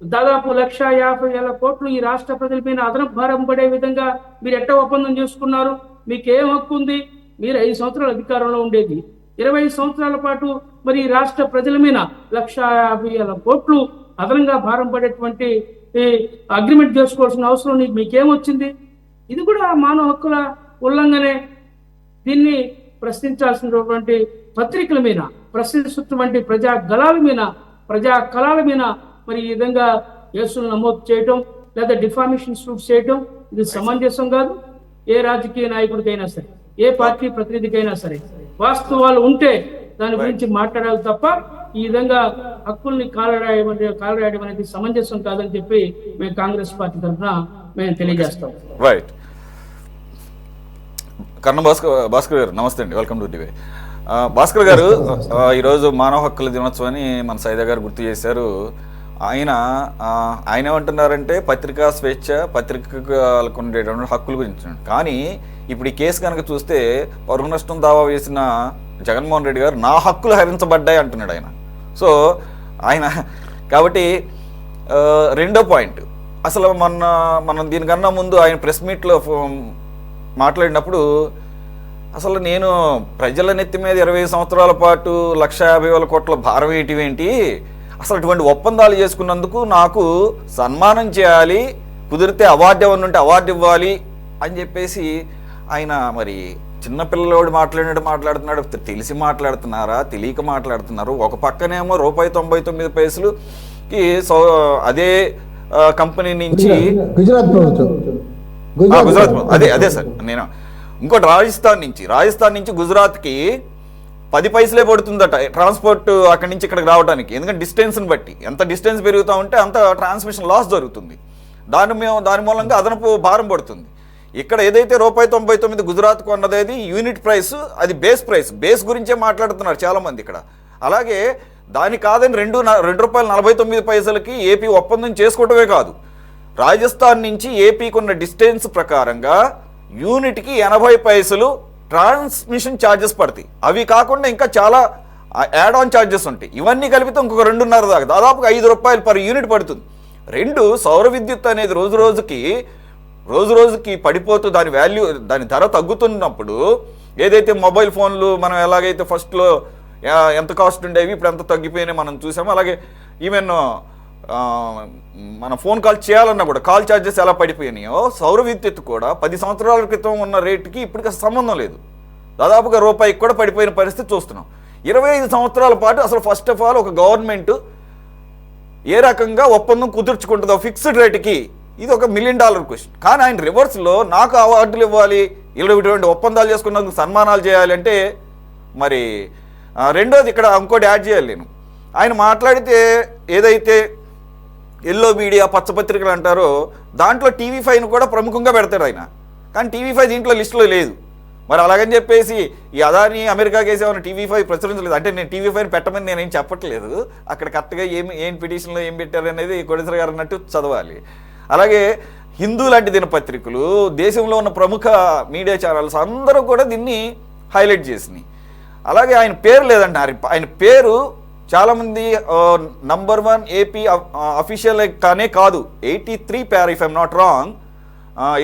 దాదాపు 1,50,000 కోట్లు ఈ రాష్ట్ర ప్రజల మీద అదనపు భారం పడే విధంగా మీరు ఎట్ట ఒప్పందం చేసుకున్నారు? మీకేం హక్కు ఉంది? మీరు 5 సంవత్సరాల అధికారంలో ఉండేది, 25 సంవత్సరాల పాటు మరి రాష్ట్ర ప్రజల మీద 1,50,000 కోట్లు అదనంగా భారం పడేటువంటి అగ్రిమెంట్ చేసుకోవాల్సిన అవసరం మీకేమొచ్చింది? ఇది కూడా మానవ హక్కుల ఉల్లంఘనే. దీన్ని ప్రశ్నించాల్సినటువంటి పత్రికల మీద, ప్రశ్నిస్తున్నటువంటి ప్రజా గళాల మీద, ప్రజా కళాల మీద మరి ఈ విధంగా కేసులు నమోదు చేయటం లేదా డిఫామేషన్ సూట్ చేయటం ఇది సమంజసం కాదు. ఏ రాజకీయ నాయకుడికైనా సరే, ఏ పార్టీ ప్రతినిధికైనా సరే వాస్తవాలు ఉంటే దాని గురించి మాట్లాడాలి తప్ప ఈ విధంగా హక్కుల్ని కాలరాయడం అనేది సమంజసం కాదని చెప్పి మేము కాంగ్రెస్ పార్టీ తరఫున మేము తెలియజేస్తాం. రైట్. కర్ణ భాస్కర్ గారు నమస్తే అండి, వెల్కమ్ టు టీవీ. భాస్కర్ గారు, ఈరోజు మానవ హక్కుల దినోత్సవాన్ని మన సైదా గారు గుర్తు చేశారు. ఆయన ఏమంటున్నారంటే పత్రికా స్వేచ్ఛ, పత్రికలకు ఉండేటువంటి హక్కుల గురించి. కానీ ఇప్పుడు ఈ కేసు కనుక చూస్తే పరువు నష్టం దావా వేసిన జగన్మోహన్ రెడ్డి గారు నా హక్కులు హరించబడ్డాయి అంటున్నాడు ఆయన. సో ఆయన కాబట్టి రెండో పాయింట్, అసలు మనం దీనికన్నా ముందు ఆయన ప్రెస్ మీట్లో మాట్లాడినప్పుడు అసలు నేను ప్రజల నెత్తి మీద 20 సంవత్సరాల పాటు 1,50,000 కోట్ల భారం వేయటం ఏంటి, అసలు అటువంటి ఒప్పందాలు చేసుకున్నందుకు నాకు సన్మానం చేయాలి, కుదిరితే అవార్డు ఏమన్నా ఉంటే అవార్డు ఇవ్వాలి అని చెప్పేసి ఆయన మరి చిన్నపిల్లలోడు మాట్లాడుతున్నాడు. తెలిసి మాట్లాడుతున్నారా, తెలియక మాట్లాడుతున్నారు? ఒక పక్కనేమో ₹1.99కి అదే కంపెనీ నుంచి గుజరాత్ అదే సార్, నేను ఇంకోటి రాజస్థాన్ నుంచి గుజరాత్కి 10 పైసలే పడుతుందట ట్రాన్స్పోర్ట్ అక్కడి నుంచి ఇక్కడికి రావడానికి. ఎందుకంటే డిస్టెన్స్ని బట్టి ఎంత డిస్టెన్స్ పెరుగుతూ ఉంటే అంత ట్రాన్స్మిషన్ లాస్ జరుగుతుంది, దాని మూలంగా అదనపు భారం పడుతుంది. ఇక్కడ ఏదైతే ₹1.99 గుజరాత్కు అన్నది యూనిట్ ప్రైస్, అది బేస్ గురించే మాట్లాడుతున్నారు చాలామంది ఇక్కడ. అలాగే దాని కాదని ₹2.49కి ఏపీ ఒప్పందం చేసుకోవటమే కాదు, రాజస్థాన్ నుంచి ఏపీకి ఉన్న డిస్టెన్స్ ప్రకారంగా యూనిట్కి 80 పైసలు ట్రాన్స్మిషన్ ఛార్జెస్ పడతాయి. అవి కాకుండా ఇంకా చాలా యాడ్ ఆన్ ఛార్జెస్ ఉంటాయి. ఇవన్నీ కలిపితే ఇంకొక 2.5 దాకా దాదాపుగా ₹5 పర్ యూనిట్ పడుతుంది. సౌర విద్యుత్ అనేది రోజు రోజుకి పడిపోతూ దాని ధర తగ్గుతున్నప్పుడు, ఏదైతే మొబైల్ ఫోన్లు మనం ఎలాగైతే ఫస్ట్లో ఎంత కాస్ట్ ఉండేవి ఇప్పుడు ఎంత తగ్గిపోయినాయి మనం చూసాము. అలాగే ఈవెన్ ఆ, మన ఫోన్ కాల్ చేయాలన్నా కూడా కాల్ ఛార్జెస్ ఎలా పడిపోయినాయో సౌర విద్యుత్ కూడా 10 సంవత్సరాల క్రితం ఉన్న రేటుకి ఇప్పటికి సంబంధం లేదు. దాదాపుగా రూపాయికి కూడా పడిపోయిన పరిస్థితి చూస్తున్నాం. 25 సంవత్సరాల పాటు అసలు ఫస్ట్ ఆఫ్ ఆల్ ఒక గవర్నమెంట్ ఏ రకంగా ఒప్పందం కుదుర్చుకుంటుందో ఫిక్స్డ్ రేటుకి, ఇది ఒక $1 మిలియన్ క్వశ్చన్. కానీ ఆయన రివర్స్లో నాకు అవార్డులు ఇవ్వాలి, ఇటువంటి ఒప్పందాలు చేసుకున్నందుకు సన్మానాలు చేయాలి అంటే మరి రెండోది ఇక్కడ ఇంకోటి యాడ్ చేయాలి నేను. ఆయన మాట్లాడితే ఏదైతే ఎల్లో మీడియా పచ్చపత్రికలు అంటారో దాంట్లో TV5ను కూడా ప్రముఖంగా పెడతాడు ఆయన. కానీ TV5 దీంట్లో లిస్టులో లేదు. మరి అలాగని చెప్పేసి ఈ అదాని అమెరికా కేసు ఏమైనా TV5 ప్రచురించలేదు అంటే నేను TV5 పెట్టమని నేనేం చెప్పట్లేదు. అక్కడ కరెక్ట్గా ఏం పిటిషన్లో ఏం పెట్టారు అనేది కోటేశ్వర గారు అన్నట్టు చదవాలి. అలాగే హిందూ లాంటి దినపత్రికలు, దేశంలో ఉన్న ప్రముఖ మీడియా ఛానల్స్ అందరూ కూడా దీన్ని హైలైట్ చేసినాయి. అలాగే ఆయన పేరు లేదంటున్నారు. ఆయన పేరు చాలామంది నంబర్ 1 AP అఫీషియల్ కానే కాదు. 83 పేర్ if I'm not wrong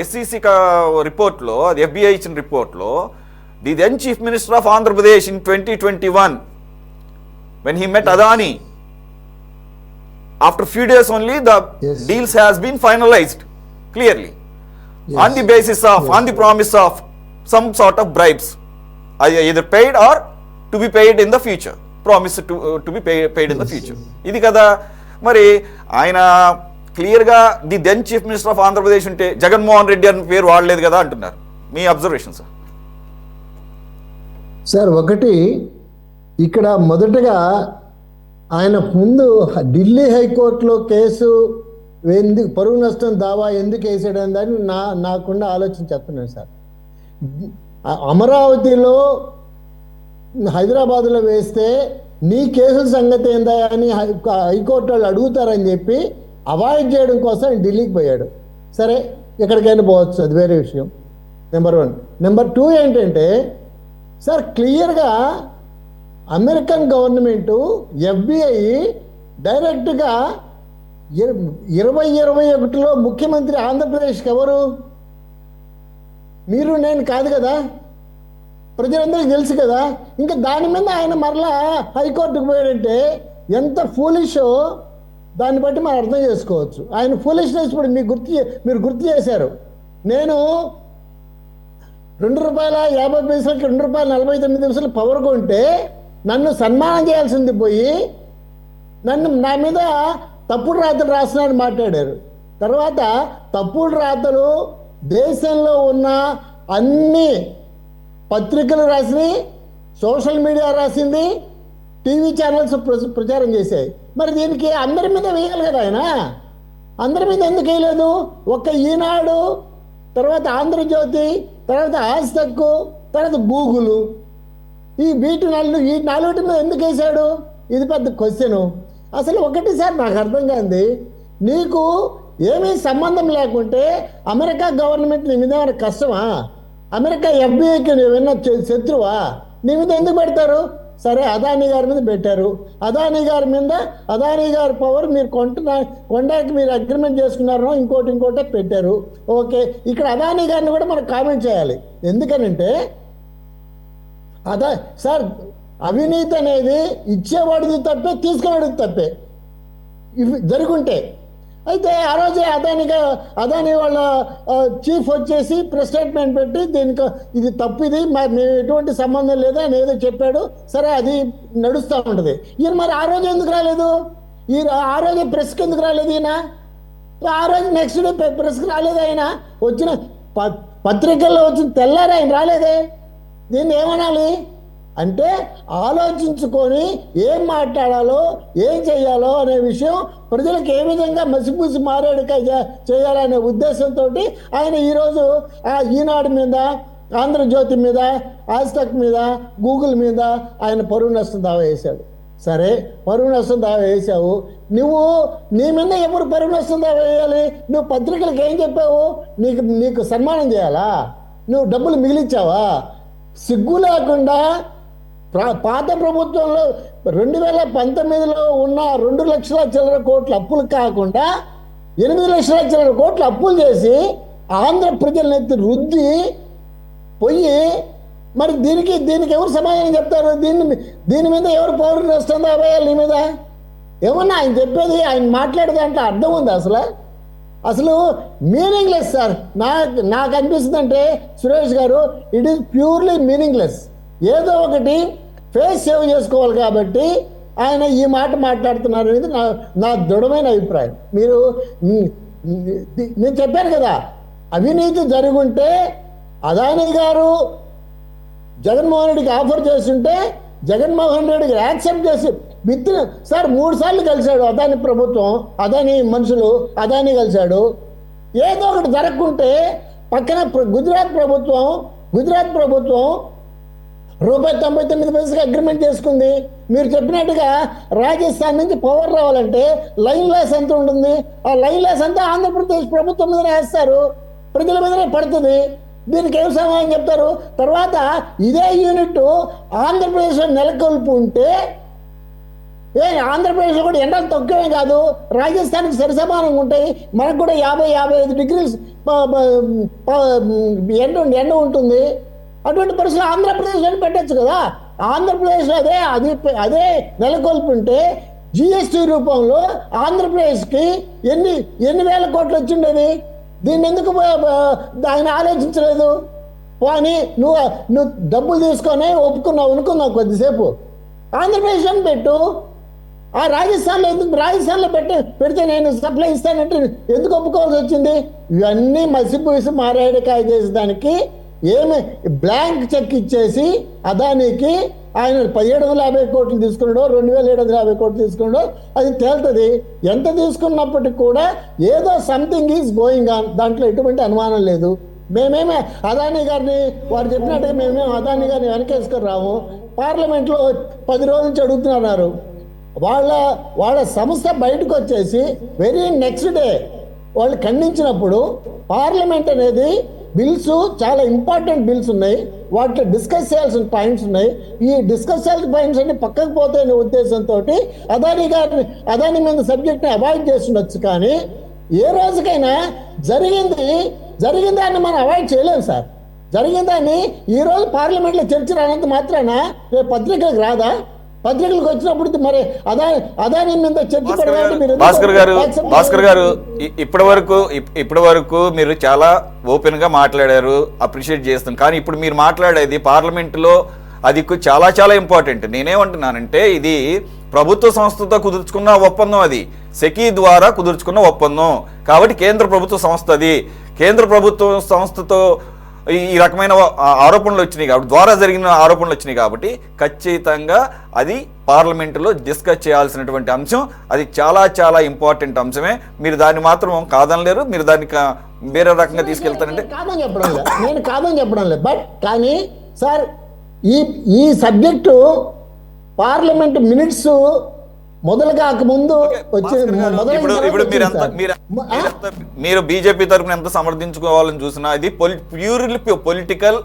SEC రిపోర్ట్లో, అది FBI ఇచ్చిన రిపోర్ట్లో, the then chief minister of Andhra Pradesh in 2021 when he met Adani, after few days only the deals has been finalized clearly on the basis of on the promise of some sort of bribes, either paid or to be paid in the future, promise to be paid in the future. ఇది కదా మరి ఆయన క్లియర్గా the then chief minister of Andhra Pradesh ఉంటే జగన్మోహన్ రెడ్డి అని పేరు వాడలేదు కదా అంటున్నారు. మీ అబ్జర్వేషన్ సార్. సార్ ఒకటి ఇక్కడ మొదటగా ఆయన ముందు ఢిల్లీ హైకోర్టులో కేసు ఎందుకు పరువు నష్టం దావా ఎందుకు వేసాడని దాన్ని నాకున్న ఆలోచన చెప్తున్నాను సార్. అమరావతిలో హైదరాబాద్లో వేస్తే నీ కేసుల సంగతి ఏందా అని హైకోర్టు వాళ్ళు అడుగుతారని చెప్పి అవాయిడ్ చేయడం కోసం ఢిల్లీకి పోయాడు. సరే ఎక్కడికైనా పోవచ్చు, అది వేరే విషయం. నెంబర్ 1. నెంబర్ 2 ఏంటంటే సార్ క్లియర్గా అమెరికన్ గవర్నమెంటు FBI డైరెక్ట్గా 2021లో ముఖ్యమంత్రి ఆంధ్రప్రదేశ్కి ఎవరు? మీరు నేను కాదు కదా, ప్రజలందరికీ తెలుసు కదా. ఇంకా దాని మీద ఆయన మరలా హైకోర్టుకు పోయాడంటే ఎంత ఫూలిషో దాన్ని బట్టి మనం అర్థం చేసుకోవచ్చు. ఆయన ఫూలిష్నెస్ ఇప్పుడు మీరు గుర్తు చేశారు. నేను ₹2.50కి ₹2.49 పవర్ కొంటే నన్ను సన్మానం చేయాల్సింది పోయి నా మీద తప్పుడు రాతలు రాస్తున్నాడని మాట్లాడారు. తర్వాత తప్పుడు రాతలు దేశంలో ఉన్న అన్ని పత్రికలు రాసినాయి, సోషల్ మీడియా రాసింది, టీవీ ఛానల్స్ ప్రచారం చేశాయి. మరి దీనికి అందరి మీద వేయాలి కదా ఆయన. అందరి మీద ఎందుకు వేయలేదు? ఒక్క ఈనాడు, తర్వాత ఆంధ్రజ్యోతి, తర్వాత ఆజ్ తక్, తర్వాత గూగుల్, ఈ నాలుగు మీద ఎందుకు వేశాడు? ఇది పెద్ద క్వశ్చను. అసలు ఒకటి సార్ నాకు అర్థం కాదు, నీకు ఏమీ సంబంధం లేకుంటే అమెరికా గవర్నమెంట్ నీ మీద ఏమైనా కష్టమా? అమెరికా FBIకి నువ్వేమన్నా శత్రువా? నీ మీద ఎందుకు పెడతారు? సరే అదానీ గారి మీద పెట్టారు. అదానీ గారి పవర్ మీరు కొనడానికి మీరు అగ్రిమెంట్ చేసుకున్నారో ఇంకోటి పెట్టారు. ఓకే, ఇక్కడ అదానీ గారిని కూడా మనం కామెంట్ చేయాలి. ఎందుకనంటే సార్ అవినీతి అనేది ఇచ్చేవాడిది తప్పే, తీసుకునేవాడిది తప్పే ఇవి జరుగుంటే. అయితే ఆ రోజే అదానీ వాళ్ళ చీఫ్ వచ్చేసి ప్రెస్ స్టేట్మెంట్ పెట్టి దీనికి ఇది తప్పు, ఇది మేము ఎటువంటి సంబంధం లేదు అని ఏదో చెప్పాడు. సరే అది నడుస్తూ ఉంటుంది. ఈయన మరి ఆ రోజు ఎందుకు రాలేదు? ఆ రోజు ప్రెస్కి ఎందుకు రాలేదు ఈయన? ఆ రోజు నెక్స్ట్ డే ప్రెస్కి రాలేదు ఆయన. వచ్చిన పత్రికల్లో వచ్చిన తెల్లారి ఆయన రాలేదే. దీన్ని ఏమనాలి అంటే ఆలోచించుకొని ఏం మాట్లాడాలో ఏం చేయాలో అనే విషయం ప్రజలకు ఏ విధంగా మసిపూసి మారేడుక చేయాలనే ఉద్దేశంతో ఆయన ఈరోజు ఈనాడు మీద, ఆంధ్రజ్యోతి మీద, ఆజ్ తక్ మీద, గూగుల్ మీద ఆయన పరువు నష్టం దావా వేశాడు. సరే పరువు నష్టం దావా వేసావు, నీ మీద ఎవరు పరువు నష్టం దావా వేయాలి? నువ్వు పత్రికలకు ఏం చెప్పావు? నీకు సన్మానం చేయాలా? నువ్వు డబ్బులు మిగిలిచ్చావా? సిగ్గు లేకుండా పాత ప్రభుత్వంలో 2019లో ఉన్న 2 లక్షల చిల్లర కోట్ల అప్పులు కాకుండా 8 లక్షల చిల్లర కోట్ల అప్పులు చేసి ఆంధ్ర ప్రజలనెత్తి రుద్ది పోయి మరి దీనికి ఎవరు సమాధానం చెప్తారు? దీని మీద ఎవరు పౌరులు నష్టం వేయాలి? నీ మీద ఏమన్నా ఆయన చెప్పేది, ఆయన మాట్లాడే దాంట్లో అర్థం ఉంది అసలు మీనింగ్లెస్ సార్. నాకు అనిపిస్తుంది అంటే సురేష్ గారు, ఇట్ ఈస్ ప్యూర్లీ మీనింగ్లెస్. ఏదో ఒకటి ఫేస్ సేవ్ చేసుకోవాలి కాబట్టి ఆయన ఈ మాట మాట్లాడుతున్నారు అనేది నా దృఢమైన అభిప్రాయం. మీరు నేను చెప్పాను కదా, అవినీతి జరుగుంటే అదానీ గారు జగన్మోహన్ రెడ్డికి ఆఫర్ చేస్తుంటే జగన్మోహన్ రెడ్డికి యాక్సెప్ట్ చేసి సార్ 3 సార్లు కలిశాడు అదానీ ప్రభుత్వం, అదానీ మనుషులు, అదానీ కలిశాడు. ఏదో ఒకటి జరగకుంటే పక్కన గుజరాత్ ప్రభుత్వం ₹99 అగ్రిమెంట్ చేసుకుంది. మీరు చెప్పినట్టుగా రాజస్థాన్ నుంచి పవర్ రావాలంటే లైన్ లాస్ ఎంత ఉంటుంది? ఆ లైన్ లాస్ అంతా ఆంధ్రప్రదేశ్ ప్రభుత్వం మీద వేస్తారు, ప్రజల మీదనే పడుతుంది. దీనికి ఏం సమాధానం చెప్తారు? తర్వాత ఇదే యూనిట్ ఆంధ్రప్రదేశ్లో నెలకొల్పు ఉంటే ఆంధ్రప్రదేశ్లో కూడా ఎండలు తక్కువే కాదు, రాజస్థాన్కి సరిసమానంగా ఉంటాయి. మనకు కూడా 50-55 డిగ్రీస్ ఎండ ఉంటుంది. అటువంటి పరిస్థితులు ఆంధ్రప్రదేశ్లో పెట్టచ్చు కదా. ఆంధ్రప్రదేశ్లో అదే నెలకొల్పు ఉంటే జిఎస్టీ రూపంలో ఆంధ్రప్రదేశ్కి ఎన్ని వేల కోట్లు వచ్చిండేది. దీన్ని ఎందుకు ఆయన ఆలోచించలేదు? పోనీ నువ్వు డబ్బులు తీసుకొని అనుకున్నావు కొద్దిసేపు, ఆంధ్రప్రదేశ్లో పెట్టు. ఆ రాజస్థాన్లో పెడితే నేను సప్లై ఇస్తానంటే ఎందుకు ఒప్పుకోవాల్సి వచ్చింది? ఇవన్నీ మసిపూసి మారేడుకాయ చేసేదానికి ఏమి బ్లాంక్ చెక్ ఇచ్చేసి అదానికి ఆయన 1750 కోట్లు తీసుకున్నాడో 2750 కోట్లు తీసుకున్నాడో అది తేలుతుంది. ఎంత తీసుకున్నప్పటికి కూడా ఏదో సంథింగ్ ఈజ్ గోయింగ్ ఆన్, దాంట్లో ఎటువంటి అనుమానం లేదు. మేమేమే అదానీ గారిని వారు చెప్పినట్టుగా మేమేమి అదానీ గారిని వెనకేసుకొని రాము. పార్లమెంట్లో 10 రోజుల నుంచి అడుగుతున్నారు. వాళ్ళ సంస్థ బయటకు వచ్చేసి వెరీ నెక్స్ట్ డే వాళ్ళు ఖండించినప్పుడు పార్లమెంట్ అనేది బిల్స్ చాలా ఇంపార్టెంట్ బిల్స్ ఉన్నాయి, వాటిలో డిస్కస్ చేయాల్సిన పాయింట్స్ ఉన్నాయి. ఈ డిస్కస్ చేయాల్సిన పాయింట్స్ అన్ని పక్కకు పోతాయనే ఉద్దేశంతో అదానీ మీద సబ్జెక్ట్ని అవాయిడ్ చేస్తుండొచ్చు. కానీ ఏ రోజుకైనా జరిగిందాన్ని మనం అవాయిడ్ చేయలేము సార్. జరిగిందాన్ని ఈరోజు పార్లమెంట్లో చర్చ రానంత మాత్రాన రేపు పత్రికలకు రాదా? పత్రికలకు వచ్చినప్పుడు మరి అదానీ మీద చర్చ పెడదామంటే భాస్కర్ గారు ఇప్పటి వరకు మీరు చాలా ఓపెన్ గా మాట్లాడారు, అప్రిషియేట్ చేస్తాం. కానీ ఇప్పుడు మీరు మాట్లాడేది పార్లమెంట్ లో అది చాలా చాలా ఇంపార్టెంట్. నేనేమంటున్నానంటే ఇది ప్రభుత్వ సంస్థతో కుదుర్చుకున్న ఒప్పందం, అది సెకీ ద్వారా కుదుర్చుకున్న ఒప్పందం. కాబట్టి కేంద్ర ప్రభుత్వ సంస్థ, అది కేంద్ర ప్రభుత్వ సంస్థతో ఈ రకమైన ఆరోపణలు వచ్చినాయి కాబట్టి, ద్వారా జరిగిన ఆరోపణలు వచ్చినాయి కాబట్టి ఖచ్చితంగా అది పార్లమెంటులో డిస్కస్ చేయాల్సినటువంటి అంశం. అది చాలా చాలా ఇంపార్టెంట్ అంశమే. మీరు దాన్ని మాత్రం కాదనలేరు. మీరు దాన్ని వేరే రకంగా తీసుకెళ్తారంటే నేను కాదని చెప్పడం లేదు. బట్ కానీ సార్ ఈ సబ్జెక్టు పార్లమెంట్ మినిట్స్ మొదలు కాకముందు మీరు బీజేపీ తరఫున ఎంత సమర్థించుకోవాలని చూసినా ఇది ప్యూర్లీ పొలిటికల్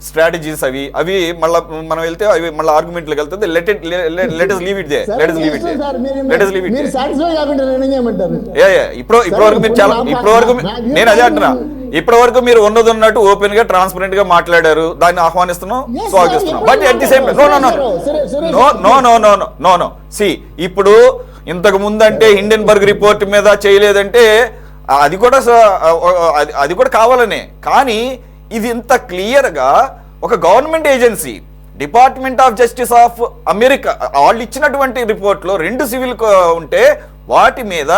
స్ట్రాటజీస్. అవి మళ్ళీ మనం వెళ్తే అవి మళ్ళీ ఆర్గ్యుమెంట్లోకి వెళ్తుంది. Let us leave it there. ఇప్పటివరకు మీరు చాలా నేను అదే అంటున్నా, ఇప్పటివరకు మీరు ఉన్నట్టు ఓపెన్ గా ట్రాన్స్పరెంట్ గా మాట్లాడారు, దాన్ని ఆహ్వానిస్తున్నాం, స్వాగతిస్తున్నాం. బట్ అట్ ది సేమ్ నో సి ఇప్పుడు ఇంతకు ముందు అంటే హిండెన్బర్గ్ రిపోర్ట్ మీద చేయలేదంటే అది కూడా కావాలనే. కానీ ఇది ఇంత క్లియర్గా ఒక government agency department of justice of America వాళ్ళు ఇచ్చినటువంటి రిపోర్ట్లో 2 సివిల్ ఉంటే వాటి మీద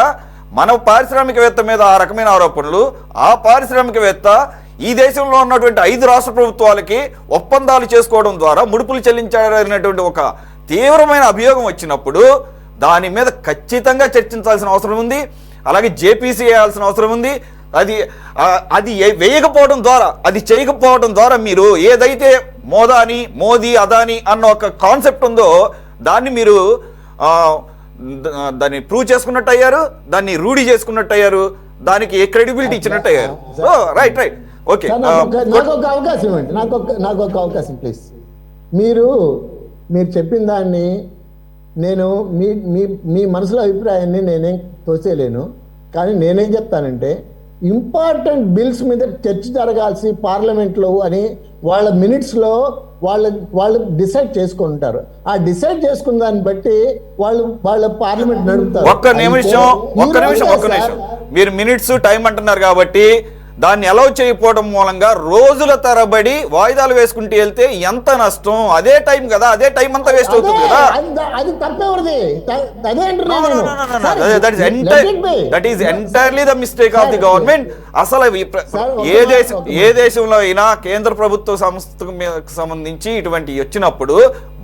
మన పారిశ్రామికవేత్త మీద ఆ రకమైన ఆరోపణలు, ఆ పారిశ్రామికవేత్త ఈ దేశంలో ఉన్నటువంటి 5 రాష్ట్ర ప్రభుత్వాలకి ఒప్పందాలు చేసుకోవడం ద్వారా ముడుపులు చెల్లించారనేటువంటి ఒక తీవ్రమైన అభియోగం వచ్చినప్పుడు దాని మీద ఖచ్చితంగా చర్చించాల్సిన అవసరం ఉంది. అలాగే జేపీసీ వేయాల్సిన అవసరం ఉంది. అది వేయకపోవడం ద్వారా, అది చేయకపోవడం ద్వారా మీరు ఏదైతే మోదీ అదానీ అన్న ఒక కాన్సెప్ట్ ఉందో దాన్ని మీరు దాన్ని ప్రూవ్ చేసుకున్నట్టు అయ్యారు, దాన్ని రూఢి చేసుకున్నట్టు అయ్యారు, దానికి క్రెడిబిలిటీ ఇచ్చినట్టు అయ్యారు. Right okay. నాకు ఒక అవకాశం ఇవ్వండి, నాకు ఒక అవకాశం ప్లీజ్. మీరు చెప్పిన దాన్ని నేను మీ మనసులో అభిప్రాయాన్ని నేనేం తోసేయలేను. కానీ నేనేం చెప్తానంటే ఇంపార్టెంట్ బిల్స్ మీద చర్చ జరగాల్సి పార్లమెంట్లో అని వాళ్ళ మినిట్స్లో వాళ్ళు డిసైడ్ చేసుకుంటారు. ఆ డిసైడ్ చేసుకున్న దాన్ని బట్టి వాళ్ళ పార్లమెంట్ నడుపుతారు. ఒక్క నిమిషం మీరు మినిట్స్ టైం అంటున్నారు కాబట్టి దాన్ని అలౌ చేయకపోవడం మూలంగా రోజుల తరబడి వాయిదాలు వేసుకుంటూ వెళ్తే ఎంత నష్టం? అదే టైం కదా, అదే టైం అంతా వేస్ట్ అవుతుంది కదా. అది తప్పేవరిది, అదే that is entirely the mistake of the government. అసలు ఏ దేశంలో అయినా కేంద్ర ప్రభుత్వ సంస్థకు సంబంధించి ఇటువంటి వచ్చినప్పుడు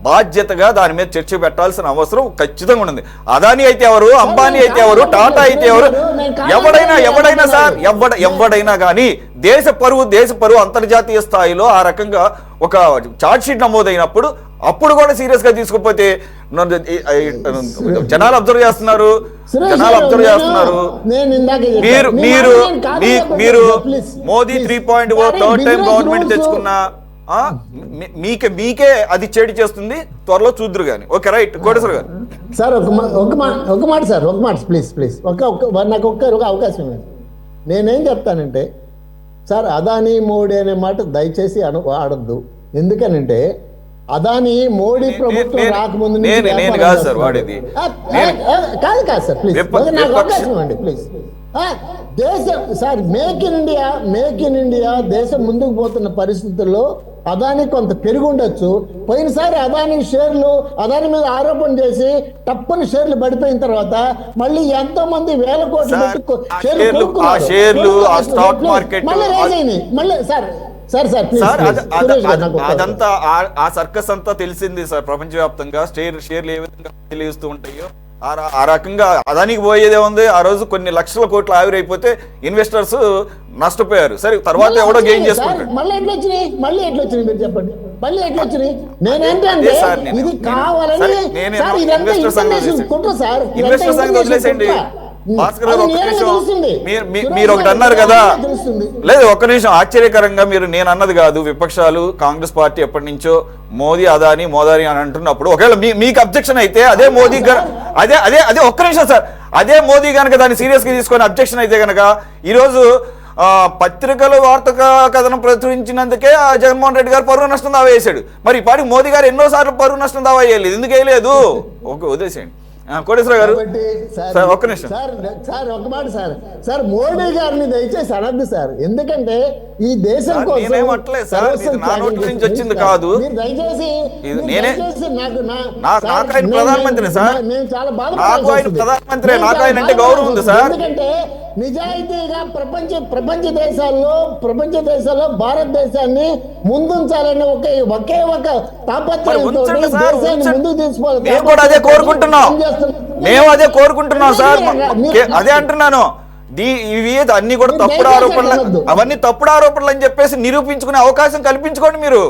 బాధ్యతగా దాని మీద చర్చ పెట్టాల్సిన అవసరం ఖచ్చితంగా ఉంది. అదానీ అయితే ఎవరు, అంబానీ అయితే ఎవరు, టాటా అయితే ఎవరు, ఎవడైనా సార్ ఎవడైనా కానీ దేశ పరువు అంతర్జాతీయ స్థాయిలో ఆ రకంగా ఒక చార్జ్ షీట్ నమోదైనప్పుడు అప్పుడు కూడా సీరియస్ గా తీసుకుపోతే జనాలు అబ్జర్వ్ చేస్తున్నారు. మీరు మోదీ 3.0 థర్డ్ టైం గవర్నమెంట్ తెచ్చుకున్న మీకే అది చేడి చేస్తుంది, త్వరలో చూద్దరు కానీ. Okay, right. కోటేశ్వర గారు సార్ ఒక మాట ప్లీజ్ నాకు ఒక్క అవకాశం ఇవ్వండి. నేనేం చెప్తానంటే సార్, అదానీ మోడీ అనే మాట దయచేసి ఆడద్దు. ఎందుకనంటే అదానీ మోడీ ప్రభుత్వం రాకముందు నేను కాదు సార్ వాడేది. కాదు సార్, ప్లీజ్ నాకు అవకాశం ఇవ్వండి ప్లీజ్. దేశం సార్ మేక్ ఇన్ ఇండియా దేశం ముందుకు పోతున్న పరిస్థితుల్లో అదానీ కొంత పెరిగి ఉండొచ్చు. పోయినసారి అదానీ మీద ఆరోపణ చేసి తప్పని షేర్లు పడిపోయిన తర్వాత మళ్ళీ ఎంతో మంది వేల కోట్లు మళ్ళీ రైజ్ అయినాయి. మళ్ళీ అదంతా ఆ సర్కస్ అంతా తెలిసింది సార్ ప్రపంచవ్యాప్తంగా. షేర్లు ఏ విధంగా తెలియస్తూ ఉంటాయో ఆ రకంగా అదానికి పోయేదే ఉంది. ఆ రోజు కొన్ని లక్షల కోట్లు ఆవిరైపోతే ఇన్వెస్టర్స్ నష్టపోయారు. సరే, తర్వాత ఎవడో గెయిన్ చేసుకుంటారు. మళ్ళీ ఎట్లా వచ్చినాయి మీరు చెప్పండి. మళ్ళీ ఎట్లా వచ్చినాయి? నేనేంటంటే ఇది కావాలని ఇన్వెస్టర్స్ సంగతి వదిలేసేయండి. భాస్కర్ గారు మీరు ఒకటి అన్నారు కదా, లేదు ఒక్క నిమిషం. ఆశ్చర్యకరంగా నేను అన్నది కాదు, విపక్షాలు కాంగ్రెస్ పార్టీ ఎప్పటి నుంచో మోదీ అదానీ అని అంటున్నప్పుడు ఒకవేళ మీకు అబ్జెక్షన్ అయితే అదే మోదీ అదే ఒక్క నిమిషం సార్, అదే మోదీ కనుక దాన్ని సీరియస్ గా తీసుకొని అబ్జెక్షన్ అయితే కనుక ఈరోజు పత్రికలు వార్తా కథనం ప్రచురించినందుకే జగన్మోహన్ రెడ్డి గారు పరువు నష్టం దావా వేసాడు. మరి ఈ పాటికి మోదీ గారు ఎన్నోసార్లు పరువు నష్టం దావా వేయలేదు, ఎందుకు వేయలేదు? ఓకే, వదిలేసేయండి. కోటేశ్వర గారు ఒక్క నిమిషం సార్, ఒక మాట సార్ మోడీ గారిని దయచేసి అనద్దు సార్. ఎందుకంటే ఈ దేశం కోసం వచ్చింది కాదు, దయచేసి ప్రధానమంత్రి సార్, మేము చాలా ప్రధానమంత్రి, నాకు ఆయన అంటే గౌరవం ఉంది సార్. ఎందుకంటే నిజాయితీగా ప్రపంచ దేశాల్లో భారతదేశాన్ని ముందుంచాలని ఒకే ఒక తాపత్రయంతో దేశాన్ని ముందుకు తీసుకోవాలి. మేము అదే కోరుకుంటున్నాం సార్, అదే అంటున్నాను. ఇవి అన్ని కూడా తప్పుడు ఆరోపణలు, అవన్నీ తప్పుడు ఆరోపణలు అని చెప్పేసి నిరూపించుకునే అవకాశం కల్పించుకోండి మీరు.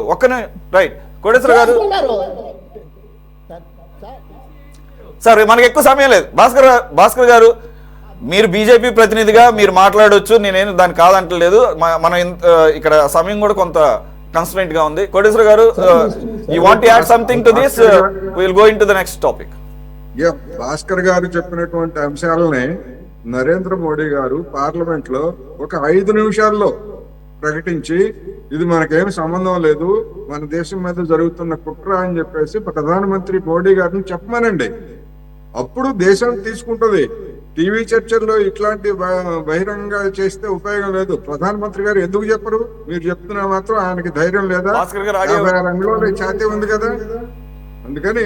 రైట్. కోటేశ్వర గారు సార్, మనకి ఎక్కువ సమయం లేదు. భాస్కర్ గారు, మీరు బీజేపీ ప్రతినిధిగా మీరు మాట్లాడవచ్చు, నేనేం దాన్ని కాదంటలేదు. మనం ఇక్కడ సమయం కూడా కొంత కన్స్ట్రెంట్ గా ఉంది. కోటేశ్వర గారు, you want to add something to this? Will go in to the next topic. Bhaskar గారు చెప్పినటువంటి అంశాలని నరేంద్ర మోడీ గారు పార్లమెంట్ లో ఒక 5 నిమిషాల్లో ప్రకటించి ఇది మనకేమి సంబంధం లేదు, మన దేశం మీద జరుగుతున్న కుట్ర అని చెప్పేసి ప్రధానమంత్రి మోడీ గారిని చెప్పమనండి. అప్పుడు దేశం తీసుకుంటుంది. టీవీ చర్చల్లో ఇట్లాంటి బహిరంగ చేస్తే ఉపయోగం లేదు. ప్రధానమంత్రి గారు ఎందుకు చెప్పరు? మీరు చెప్తున్నా మాత్రం ఆయనకి ధైర్యం లేదా? 50 రంగులో ఛాతీ ఉంది కదా, అందుకని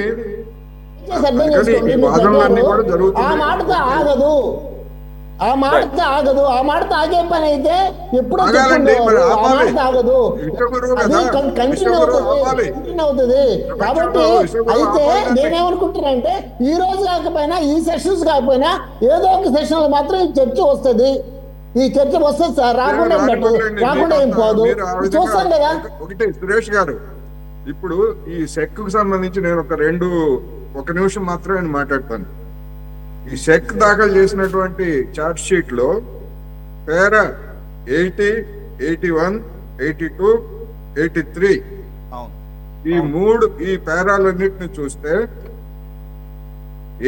ఈ వాదనలన్నీ కూడా జరుగుతున్నాయి. ఆ మాటతో ఆగే పని అయితే ఎప్పుడు ఆగదు, కంటిన్యూ అవుతుంది. కాబట్టి అయితే నేనేమనుకుంటున్నానంటే ఈ రోజు కాకపోయినా, ఈ సెషన్స్ కాకపోయినా ఏదో ఒక సెషన్ లో మాత్రం ఈ చర్చ వస్తుంది. ఈ చర్చ వస్తుంది సార్, రాకుండా ఏం పోదు, చూస్తాం కదా. ఒకటి సురేష్ గారు, ఇప్పుడు ఈ సెక్ కు సంబంధించి నేను ఒక నిమిషం మాత్రమే మాట్లాడతాను. ఈ సెక్ దాఖలు చేసినటువంటి చార్జ్ షీట్ లో పేరా 80, 81, 82, 83 ఈ పేరాలన్నిటిని చూస్తే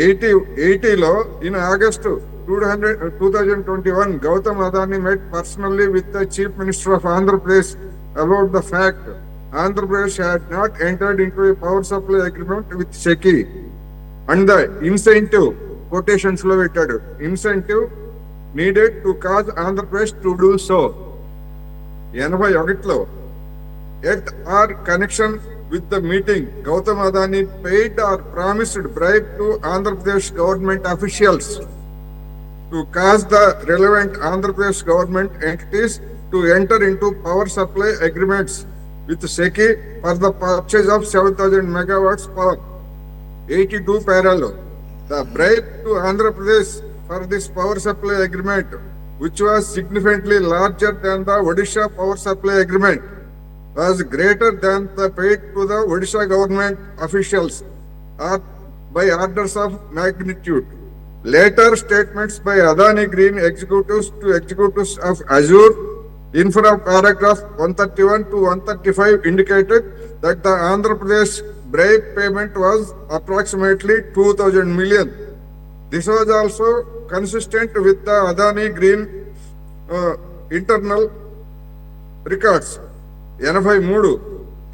80లో in August 2021 Gautam Adani met personally with the Chief Minister of Andhra Pradesh about the fact Andhra Pradesh had not entered into a power supply agreement with SECI, and the incentive, quotations lo పెట్టాడు, incentive needed to cause Andhra Pradesh to do so. 81లో at our connection with the meeting, Gautam Adani paid or promised bribe to Andhra Pradesh government officials to cause the relevant Andhra Pradesh government entities to enter into power supply agreements with SECI for the purchase of 7,000 megawatts power. 82 parallel. The bribe to Andhra Pradesh for this power supply agreement, which was significantly larger than the Odisha power supply agreement, was greater than the paid to the Odisha government officials or by orders of magnitude. Later statements by Adani Green executives to executives of Azure infra paragraph 131 to 135 indicated that the Andhra Pradesh bribe payment was approximately 2,000 million. This was also consistent with the Adani Green internal records. 83.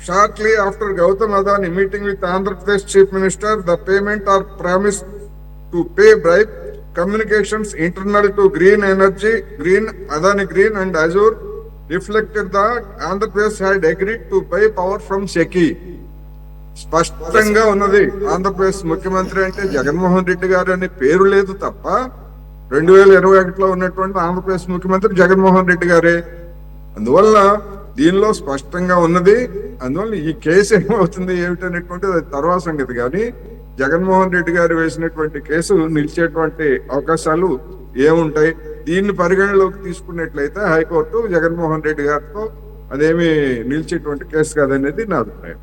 Shortly after Gautam Adani meeting with Andhra Pradesh Chief Minister, the payment or promise to pay bribe communications internal to Green Energy, Adani Green and Azure reflected that Andhra Pradesh had agreed to buy power from SECI. స్పష్టంగా ఉన్నది. ఆంధ్రప్రదేశ్ ముఖ్యమంత్రి అంటే జగన్మోహన్ రెడ్డి గారు అనే పేరు లేదు తప్ప 2021లో ఉన్నటువంటి ఆంధ్రప్రదేశ్ ముఖ్యమంత్రి జగన్మోహన్ రెడ్డి గారే. అందువల్ల దీనిలో స్పష్టంగా ఉన్నది. అందువల్ల ఈ కేసు ఏమవుతుంది ఏమిటనేటువంటిది అది తర్వాత సంగతి. కానీ జగన్మోహన్ రెడ్డి గారు వేసినటువంటి కేసు నిలిచేటువంటి అవకాశాలు ఏముంటాయి? దీన్ని పరిగణలోకి తీసుకున్నట్లయితే హైకోర్టు జగన్మోహన్ రెడ్డి గారితో అదేమి నిలిచేటువంటి కేసు కాదనేది నా అభిప్రాయం.